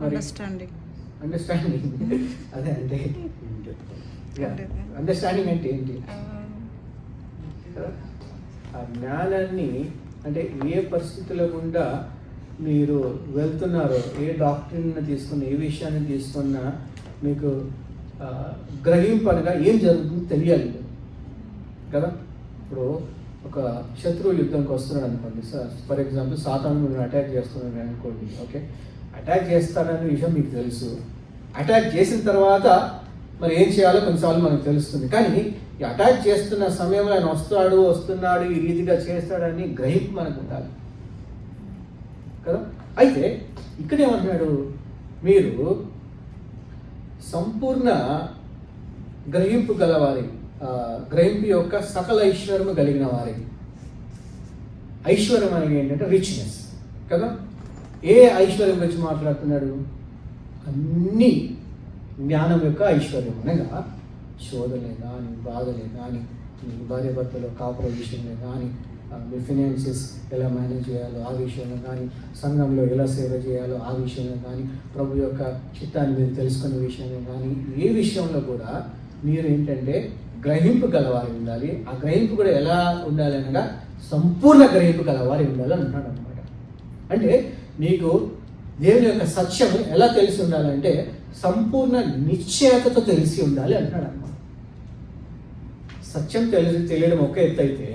అండర్స్టాండింగ్. అదే అంటే అండర్స్టాండింగ్ అంటే ఏంటి? ఆ జ్ఞానాన్ని అంటే ఏ పరిస్థితుల గుండా మీరు వెళ్తున్నారో, ఏ డాక్టరీని తీసుకున్న, ఏ విషయాన్ని తీసుకున్నా మీకు గ్రహింపు అనగా ఏం జరుగుతుందో తెలియాలి కదా. ఇప్పుడు ఒక శత్రువు యుద్ధంకి వస్తున్నాడు అనుకోండి, ఫర్ ఎగ్జాంపుల్ సాతాను మీరు అటాక్ చేస్తున్నాడు అనుకోండి. ఓకే, అటాక్ చేస్తాడనే విషయం మీకు తెలుసు. అటాక్ చేసిన తర్వాత మరి ఏం చేయాలో కొన్నిసార్లు మనకు తెలుస్తుంది. కానీ ఈ అటాక్ చేస్తున్న సమయంలో ఆయన వస్తున్నాడు, ఈ రీతిగా చేస్తాడని గ్రహింపు మనకు ఉండాలి కదా. అయితే ఇక్కడేమంటున్నాడు? మీరు సంపూర్ణ గ్రహింపు గలవారి, గ్రహింపు యొక్క సకల ఐశ్వర్యము కలిగిన వారి. ఐశ్వర్యం అనేది ఏంటంటే రిచ్నెస్ కదా. ఏ ఐశ్వర్యం గురించి మాట్లాడుతున్నాడు? అన్ని జ్ఞానం యొక్క ఐశ్వర్యం అనగా శోధలే కానీ, బాధలే కానీ, భార్య భర్తలో కాపుర విషయంలో కానీ, మీ ఫినాన్సెస్ ఎలా మేనేజ్ చేయాలో ఆ విషయంలో కానీ, సంఘంలో ఎలా సేవ చేయాలో ఆ విషయంలో కానీ, ప్రభు యొక్క చిత్తాన్ని మీరు తెలుసుకునే విషయంలో కానీ, ఏ విషయంలో కూడా మీరు ఏంటంటే గ్రహింపు గలవారి ఉండాలి. ఆ గ్రహింపు కూడా ఎలా ఉండాలి అనగా సంపూర్ణ గ్రహింపు గలవారి ఉండాలి అంటున్నాడు అనమాట. అంటే మీకు దేవుని యొక్క సత్యం ఎలా తెలిసి ఉండాలంటే సంపూర్ణ నిశ్చయతతో తెలిసి ఉండాలి అంటున్నాడు అనమాట. సత్యం తెలియడం ఒక ఎత్తు అయితే,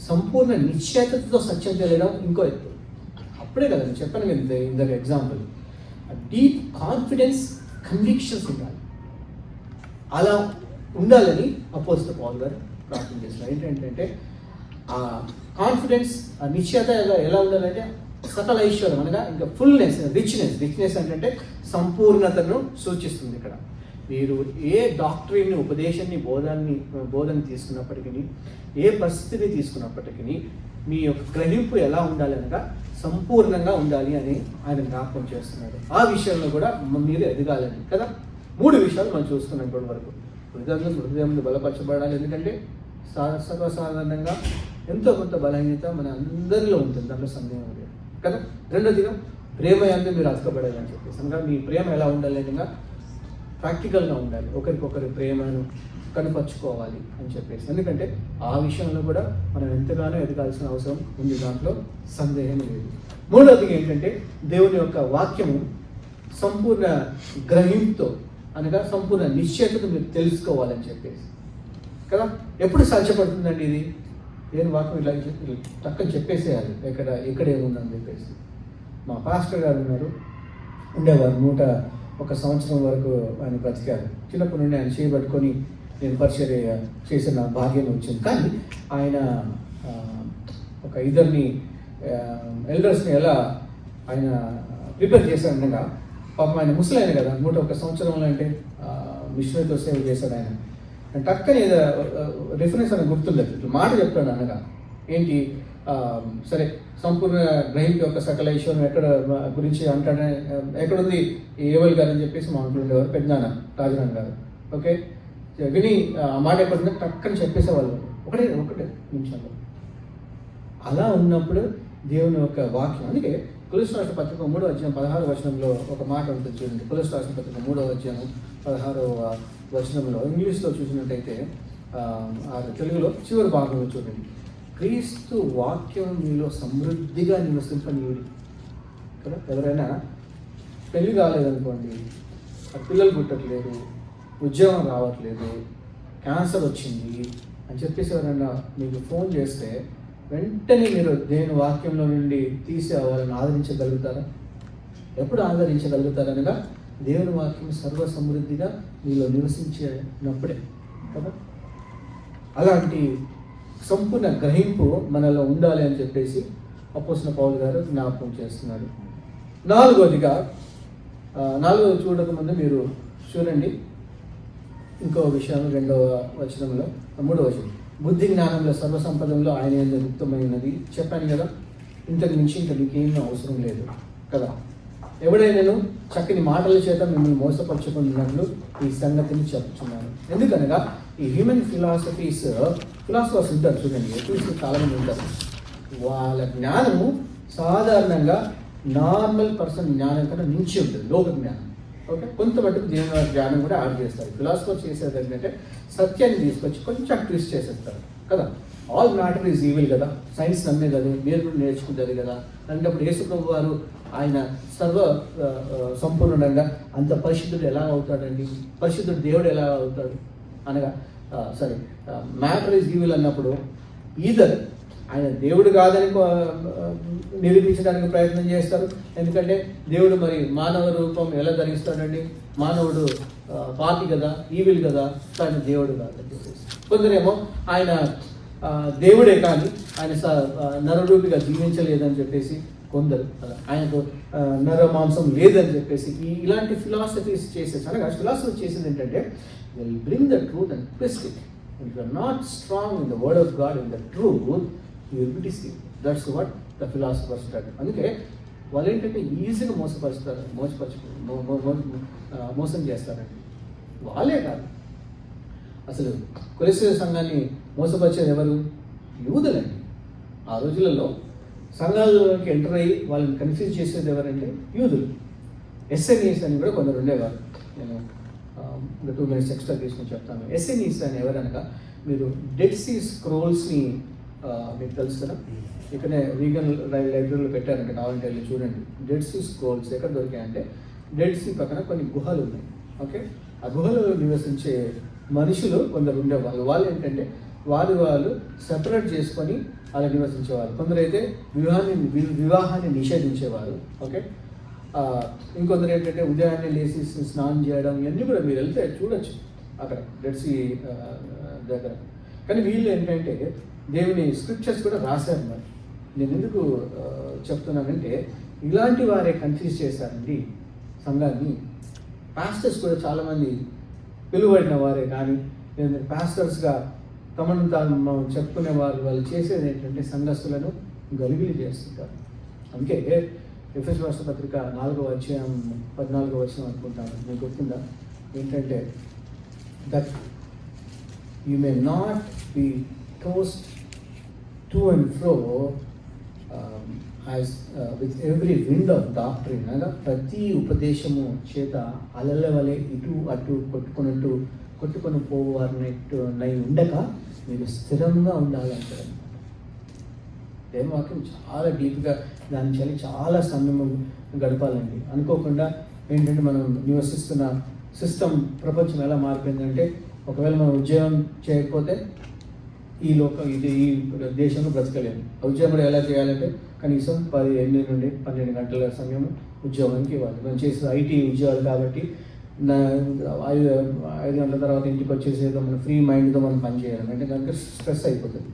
సంపూర్ణ నిశ్చయతతో సత్యం తెలియడం ఇంకో ఎత్తు. అప్పుడే కదా నేను చెప్పాను కదా ఇందాక ఎగ్జాంపుల్, డీప్ కాన్ఫిడెన్స్, కన్విక్షన్స్ ఉండాలి. అలా ఉండాలని అపోస్తలుడైన పౌలు గారు ప్రార్థన చేస్తున్నారు. ఏంటంటే ఆ కాన్ఫిడెన్స్, ఆ నిశ్చయత ఎలా ఉండాలంటే సకల ఐశ్వర్యం అనగా ఇంకా ఫుల్నెస్, రిచ్నెస్ అంటే సంపూర్ణతను సూచిస్తుంది. ఇక్కడ మీరు ఏ డాక్టరీని, ఉపదేశాన్ని, బోధన తీసుకున్నప్పటికీ, ఏ పరిస్థితిని తీసుకున్నప్పటికీ మీ యొక్క గ్రహింపు ఎలా ఉండాలి అనగా సంపూర్ణంగా ఉండాలి అని ఆయన జ్ఞాపకం చేస్తున్నాడు. ఆ విషయంలో కూడా మీరు ఎదగాలని కదా. 3 విషయాలు మనం చూస్తున్నాం ఇప్పటి వరకు. హృదయం బలపరచబడాలి, ఎందుకంటే సర్వసాధారణంగా ఎంతో కొంత బలహీనత మన అందరిలో ఉంటుంది, దాంట్లో సందేహం లేదు కదా. రెండోదిగా ప్రేమ యందు మీరు అతకబడాలని చెప్పేసి అనగా మీ ప్రేమ ఎలా ఉండాలి అనగా ప్రాక్టికల్గా ఉండాలి, ఒకరికొకరి ప్రేమను కనపరుచుకోవాలి అని చెప్పేసి. ఎందుకంటే ఆ విషయంలో కూడా మనం ఎంతగానో ఎదగాల్సిన అవసరం ఉంది, దాంట్లో సందేహం లేదు. మూడవది ఏంటంటే దేవుని యొక్క వాక్యము సంపూర్ణ గ్రహింపుతో అనగా సంపూర్ణ నిశ్చయతను మీరు తెలుసుకోవాలని చెప్పేసి కదా. ఎప్పుడు సాధ్యపడుతుందండి ఇది? నేను వాక్యం ఇలా టక్కని చెప్పేసేయాలి ఎక్కడ ఏముందని చెప్పేసి. మా పాస్టర్ గారు ఉండేవారు 101 సంవత్సరం వరకు ఆయన బ్రతికారు. చిన్నప్పటి నుండి ఆయన చేయబట్టుకొని నేను పరిచర్య చేసిన భాగ్యం వచ్చింది. కానీ ఆయన ఒక ఇద్దరిని ఎల్డర్స్ని ఎలా ఆయన ప్రిపేర్ చేశాడనగా, పాపం ఆయన ముసలైన కదా, 101 సంవత్సరంలో అంటే మిషనరీతో సేవ చేశాడు ఆయన. టక్కని రిఫరెన్స్ అని గుర్తులేదు, ఇట్లా మాట చెప్తాడు అనగా ఏంటి, సరే సంపూర్ణ గ్రహింపు యొక్క సకల ఈశ్వరం ఎక్కడ గురించి అంటాడే, ఎక్కడుంది ఏవల్ గారు అని చెప్పేసి మా ఇంట్లో ఉండేవారు, పెద్దనాన్న రాజనాన్న గారు. ఓకే, విని ఆ మాట ఎక్కడుందో టక్కని చెప్పేసేవాళ్ళు ఒకటే నిమిషంలో. అలా ఉన్నప్పుడు దేవుని యొక్క వాక్యం, అందుకే కొలొస్సీ రాసిన పత్రిక 3వ అధ్యాయం 16వ వచనంలో ఒక మాట ఉంటుంది చూడండి. కొలొస్సీ రాసిన పత్రిక 3వ అధ్యాయం 16వ వచనంలో ఇంగ్లీష్లో చూసినట్టయితే, తెలుగులో చివరి భాగంలో చూడండి, క్రీస్తు వాక్యం మీలో సమృద్ధిగా నివసింపనీయుడి. కదా, ఎవరైనా పెళ్లి కాలేదనుకోండి, పిల్లలు పుట్టట్లేదు, ఉద్యోగం రావట్లేదు, క్యాన్సర్ వచ్చింది అని చెప్పేసి ఎవరైనా మీకు ఫోన్ చేస్తే వెంటనే మీరు దేవుని వాక్యంలో నుండి తీసి వాళ్ళని ఆదరించగలుగుతారా? ఎప్పుడు ఆదరించగలుగుతారనగా దేవుని వాక్యం సర్వ సమృద్ధిగా మీలో నివసించినప్పుడే కదా. అలాంటి సంపూర్ణ గ్రహింపు మనలో ఉండాలి అని చెప్పేసి అపోస్తలుడైన పౌలు గారు జ్ఞాపకం చేస్తున్నాడు. నాలుగవది చూడకముందు మీరు చూడండి ఇంకో విషయం, 2వ వచనంలో 3వ వచనం, బుద్ధి జ్ఞానంలో సర్వసంపదంలో ఆయన యందు ముక్తమైనది చెప్పాను కదా. ఇంతకు మించి ఇంకా మీకేం అవసరం లేదు కదా. ఎవడైనాను చక్కని మాటల చేత మిమ్మల్ని మోసపరచుకున్నట్లు ఈ సంగతిని చెప్తున్నాను. ఎందుకనగా ఈ హ్యూమన్ ఫిలాసఫర్స్ ఉంటారు చూడండి, ఎక్కువ చాలామంది ఉంటారు. వాళ్ళ జ్ఞానము సాధారణంగా నార్మల్ పర్సన్ జ్ఞానం కన్నా మించి ఉంటుంది, లోక జ్ఞానం. ఓకే, కొంత మటుకు దేవుని జ్ఞానం కూడా యాడ్ చేస్తారు. ఫిలాసఫర్ చేసేది ఏంటంటే సత్యాన్ని తీసుకొచ్చి కొంచెం ట్విస్ట్ చేసేస్తారు కదా. ఆల్ మ్యాటర్ ఈజ్ ఈవిల్ కదా, సైన్స్ నమ్మే కదా, మీరు కూడా నేర్చుకుంటుంది కదా. అంటే యేసు ప్రభు వారు ఆయన సర్వ సంపూర్ణంగా అంత పరిశుద్ధుడు ఎలా అవుతాడండి, పరిశుద్ధుడు దేవుడు ఎలా అవుతాడు అనగా, సరే మ్యాటర్ ఈజ్ ఈవిల్ అన్నప్పుడు ఈదర్ ఆయన దేవుడు కాదని నిరూపించడానికి ప్రయత్నం చేస్తారు. ఎందుకంటే దేవుడు మరి మానవ రూపం ఎలా ధరిస్తాడండి, మానవుడు పాపి కదా, ఈవిల్ కదా, కానీ దేవుడు కాదని చెప్పేసి. కొందరేమో ఆయన దేవుడే కానీ ఆయన నరరూపిగా జీవించలేదని చెప్పేసి కొందరు, అలా ఆయనకు నర మాంసం లేదని చెప్పేసి ఇలాంటి ఫిలాసఫీస్ చేసేసి, అనగా ఫిలాసఫీ చేసేది ఏంటంటే will bring the truth and twist it. If you are not strong in the word of God, in the truth, you will be deceived. That's what the philosophers do. అందుకే వాళ్ళు ఏంటంటే ఈజీగా మోసం చేస్తారండి. వాళ్ళే కాదు, అసలు కొలొస్సీ సంఘాన్ని మోసపరిచేది ఎవరు? యూదులండి. ఆ రోజులలో సంఘాలలోకి ఎంటర్ అయ్యి వాళ్ళని కన్ఫ్యూజ్ చేసేది ఎవరంటే యూదులు. ఎస్ఎన్ఈస్ అని కూడా కొందరు ఉండేవారు. నేను ఇంకా 2 minutes ఎక్స్ట్రా తీసుకొని చెప్తాను. ఎస్ఎన్ఈస్ అని ఎవరనగా, మీరు డెడ్ సీ స్క్రోల్స్ని మీకు తెలుసు కదా, ఇక్కడనే రీగన్ లైబ్రరీలో పెట్టారంటే, కావాలంటే వెళ్ళి చూడండి. డెడ్ సీ స్క్రోల్స్ ఎక్కడ దొరికాయంటే, డెడ్ సీ పక్కన కొన్ని గుహలు ఉన్నాయి. ఓకే, ఆ గుహలలో నివసించే మనుషులు కొందరు ఉండేవాళ్ళు. వాళ్ళు ఏంటంటే వాళ్ళు సెపరేట్ చేసుకొని అలా నివసించేవారు. కొందరైతే వివాహాన్ని నిషేధించేవారు. ఓకే, ఇంకొందరు ఏంటంటే ఉదయాన్నే లేచి స్నానం చేయడం, ఇవన్నీ కూడా మీరు వెళ్తే చూడొచ్చు అక్కడ డెడ్ సీ దగ్గర. కానీ వీళ్ళు ఏంటంటే దేవుని స్క్రిప్చర్స్ కూడా రాశారు. మరి నేను ఎందుకు చెప్తున్నానంటే, ఇలాంటి వారే కన్ఫ్యూజ్ చేశారండి సంఘాన్ని. పాస్టర్స్ కూడా చాలామంది పిలువబడిన వారే కానీ పాస్టర్స్గా తమను తాను చెప్పుకునే వాళ్ళు చేసేది ఏంటంటే సంఘస్థులను గలిబిలి చేస్తుంటారు. అందుకే ఎఫెసీ రాసిన పత్రిక 4వ అధ్యాయం 14వ వచనం అనుకుంటాను, మీకు గుర్తుందా? ఏంటంటే, that you may not be tossed to and fro as with every wind of doctrine. అనగా ప్రతి ఉపదేశము చేత అలల వలె ఇటు అటు కొట్టుకొని పోవారినై ఉండక మీరు స్థిరంగా ఉండాలంటారు. దేవవాక్యం చాలా డీప్గా దాని చాలా సమయం గడపాలండి. అనుకోకుండా ఏంటంటే మనం నివసిస్తున్న సిస్టమ్ ప్రపంచం ఎలా మారిపోయిందంటే, ఒకవేళ మనం ఉద్యోగం చేయకపోతే ఈ దేశంలో బ్రతకలేము. ఉద్యోగం కూడా ఎలా చేయాలంటే కనీసం 8 నుండి 12 గంటల సమయం ఉద్యోగానికి ఇవ్వాలి. మనం చేసే ఐటీ ఉద్యోగాలు కాబట్టి 5 గంటల తర్వాత ఇంటికి వచ్చేసేదో మన ఫ్రీ మైండ్తో మనం పని చేయాలి అంటే కనుక స్ట్రెస్ అయిపోతుంది.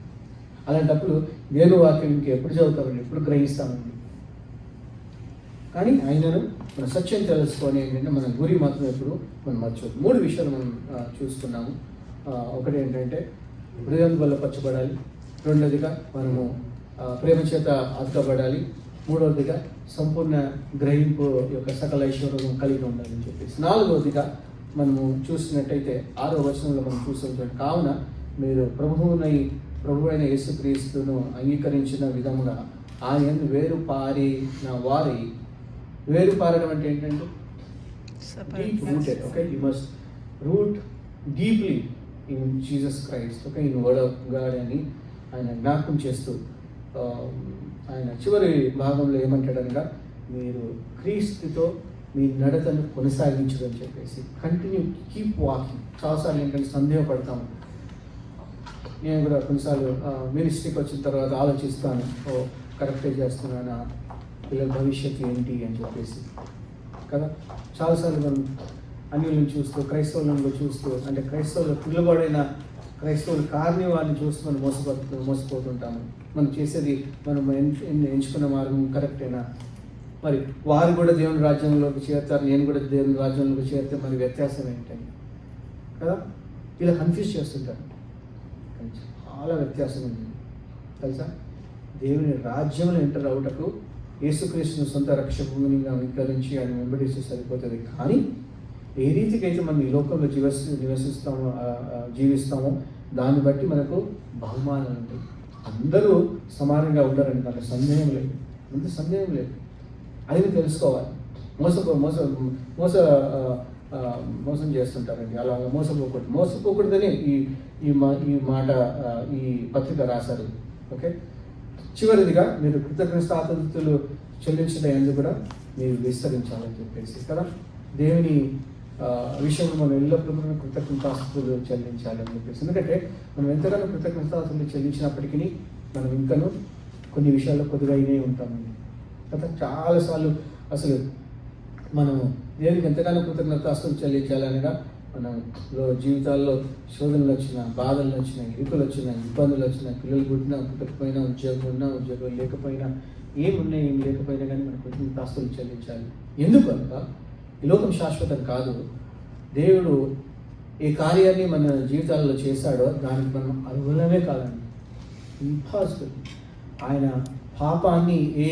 అలాంటప్పుడు దేవుని వాక్యం ఎప్పుడు చదువుతామండి, ఎప్పుడు గ్రహిస్తామండి. కానీ ఆయనను మన సత్యం తెలుసుకొని ఏంటంటే మన గురి మాత్రం ఎప్పుడు మనం మర్చిపోదు. 3 విషయాలు మనం చూసుకున్నాము. ఒకటి ఏంటంటే హృదయం బలపరచబడాలి, రెండోదిగా మనము ప్రేమ చేత అతకబడాలి, మూడవదిగా సంపూర్ణ గ్రహింపు యొక్క సకల ఐశ్వర్యం కలిగి ఉండాలని చెప్పేసి, నాలుగవదిగా మనము చూసినట్టయితే 6వ వచనంలో మనం చూస్తుంటాం, కావున మీరు ప్రభు అయిన యేసుక్రీస్తును అంగీకరించిన విధముగా ఆయన వేరు పారడం అంటే ఏంటంటే deep rooted. Okay, you must root deeply in Jesus Christ. Okay, in word of God అని ఆయన జ్ఞాపకం చేస్తూ ఆయన చివరి భాగంలో ఏమంటాడనగా, మీరు క్రీస్తుతో మీ నడతను కొనసాగించడం చెప్పేసి కంటిన్యూ కీప్ వాకింగ్. చాలాసార్లు ఏంటంటే సందేహపడతాము. నేను కూడా కొన్నిసార్లు మినిస్ట్రీకి వచ్చిన తర్వాత ఆలోచిస్తాను, కరెక్టే చేస్తున్నానా, పిల్లల భవిష్యత్తు ఏంటి అని చెప్పేసి కదా. చాలాసార్లు మనం అన్యులను చూస్తూ క్రైస్తవులను చూస్తూ అంటే క్రైస్తవులు పిల్లబడిన క్రైస్తవులు కారణి వారిని చూస్తూ మనం మోసపోతుంటాము. మనం చేసేది మనం ఎంచుకున్న మార్గం కరెక్టేనా, మరి వారు కూడా దేవుని రాజ్యంలోకి చేరుతారు, నేను కూడా దేవుని రాజ్యంలోకి చేరితే మరి వ్యత్యాసం ఏంటని కదా ఇలా కన్ఫ్యూజ్ చేస్తుంటారు. చాలా వ్యత్యాసం ఉంది తెలుసా. దేవుని రాజ్యంలో ఎంటర్ అవుటకు యేసుక్రీస్తును సొంత రక్షకునిగా అంగీకరించి ఆయన వెంబడిస్తే సరిపోతుంది. కానీ ఏ రీతికైతే మనం ఈ లోకంలో జీవిస్తామో దాన్ని బట్టి మనకు బహుమానాలు ఉంటాయి. అందరూ సమానంగా ఉంటారని నాకు సందేహం లేదు, అంత సందేహం లేదు. అది తెలుసుకోవాలి. మోసం చేస్తుంటారండి. అలా మోసపోకూడదని ఈ మాట ఈ పత్రిక రాశారు. ఓకే, చివరిదిగా మీరు కృతజ్ఞతాస్తుతులు చెల్లించడం ఎందుకు కూడా మీరు విస్తరించాలని చెప్పేసి కదా. దేవుని విషయంలో మనం ఎల్లప్పుడూ కృతజ్ఞతాస్తుతులు చెల్లించాలని చెప్పేసి, ఎందుకంటే మనం ఎంతగానో కృతజ్ఞతాస్తుతులు చెల్లించినప్పటికీ మనం ఇంకనూ కొన్ని విషయాల్లో కొద్దిగా అయినే ఉంటామండి కదా. చాలాసార్లు అసలు మనం దేవునికి ఎంతగానో కృతజ్ఞతాస్తుతులు చెల్లించాలనగా మనం జీవితాల్లో శోధనలు వచ్చినా, బాధలు వచ్చినా, ఇరుకులు వచ్చినా, ఇబ్బందులు వచ్చినా, పిల్లలు పుట్టినా పుట్టకపోయినా, ఉద్యోగం ఉన్నా ఉద్యోగం లేకపోయినా, ఏం లేకపోయినా కానీ మనం కృతజ్ఞతాస్తుతులు చెల్లించాలి. ఎందుకనక ఈ లోకం శాశ్వతం కాదు. దేవుడు ఏ కార్యాన్ని మన జీవితాల్లో చేశాడో దానికి మనం అర్హులమే కాదండి, ఇంపాసిబుల్. ఆయన పాపాన్ని ఏ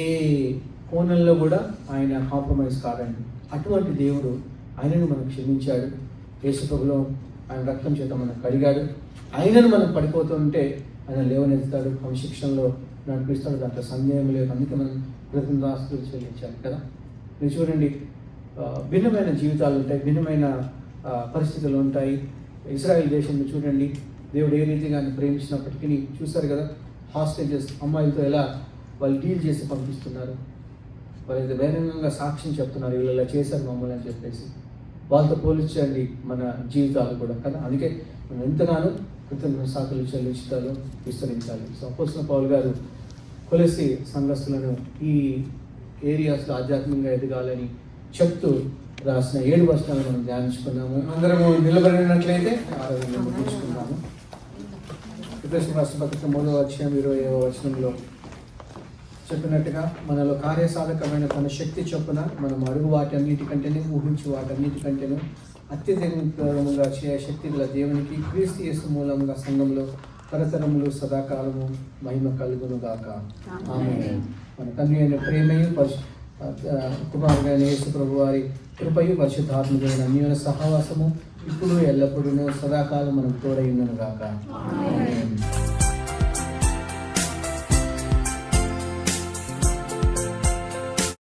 కోణంలో కూడా ఆయన కాంప్రమైజ్ కాదండి. అటువంటి దేవుడు ఆయనను మనం క్షమించాడు. యేసుప్రభులో ఆయన రక్తం చేత మనం కడిగాడు. ఆయనను మనం పడిపోతుంటే ఆయన లేవనెత్తాడు, క్రమశిక్షణలో నడిపిస్తాడు, దాంట్లో సందేహం లేదు. అందుకే మనం కృతజ్ఞతాస్తుతులు చెల్లించాలి కదా. మీరు చూడండి, భిన్నమైన జీవితాలు ఉంటాయి, భిన్నమైన పరిస్థితులు ఉంటాయి. ఇజ్రాయెల్ దేశంలో చూడండి, దేవుడు ఏ రీతిగా ఆయన ప్రేమించినప్పటికీ చూస్తారు కదా. హాస్టేజెస్ అమ్మాయిలతో ఎలా వాళ్ళు డీల్ చేసి పంపిస్తున్నారు, వాళ్ళైతే బహిరంగంగా సాక్ష్యం చెప్తున్నారు, వీళ్ళు ఇలా చేశారు మమ్మల్ని అని చెప్పేసి. వాళ్ళతో పోల్చండి మన జీవితాలు కూడా కదా. అందుకే మనం ఎంతగానో కృతజ్ఞతాస్తుతులు చెల్లించాలో విస్తరించాలి. సో అపోస్తలుడైన పౌలు గారు కొలెస్సీ సంఘస్థులను ఈ ఏరియాస్లో ఆధ్యాత్మికంగా ఎదగాలని చెప్తూ రాసిన 7 వచనాలు మనం ధ్యానించుకున్నాము. అందరము నిలబడినట్లయితే తీసుకున్నాము. ఎఫెసీయులకు రాసిన పత్రిక 3వ అధ్యాయం 20వ వచనంలో చెప్పినట్టుగా మనలో కార్యసాధకమైన తన శక్తి చొప్పున మనం అడుగు వాటన్నిటికంటేనే, ఊహించు వాటన్నిటికంటేనే అత్యధికంగా చేయ శక్తి గల దేవునికి క్రీస్తు యేసు మూలంగా సంఘంలో తరతరములు సదాకాలము మహిమ కలుగును గాక. ఆమేన్. మన తండ్రి అయిన ప్రేమయు కుమారుడైన యేసు ప్రభు వారి కృపయు పరిశుద్ధాత్మకమైన అన్యోన్య సహవాసము ఇప్పుడు ఎల్లప్పుడూ సదాకాలం మనకు తోడై ఉండును గాక. ఆమేన్.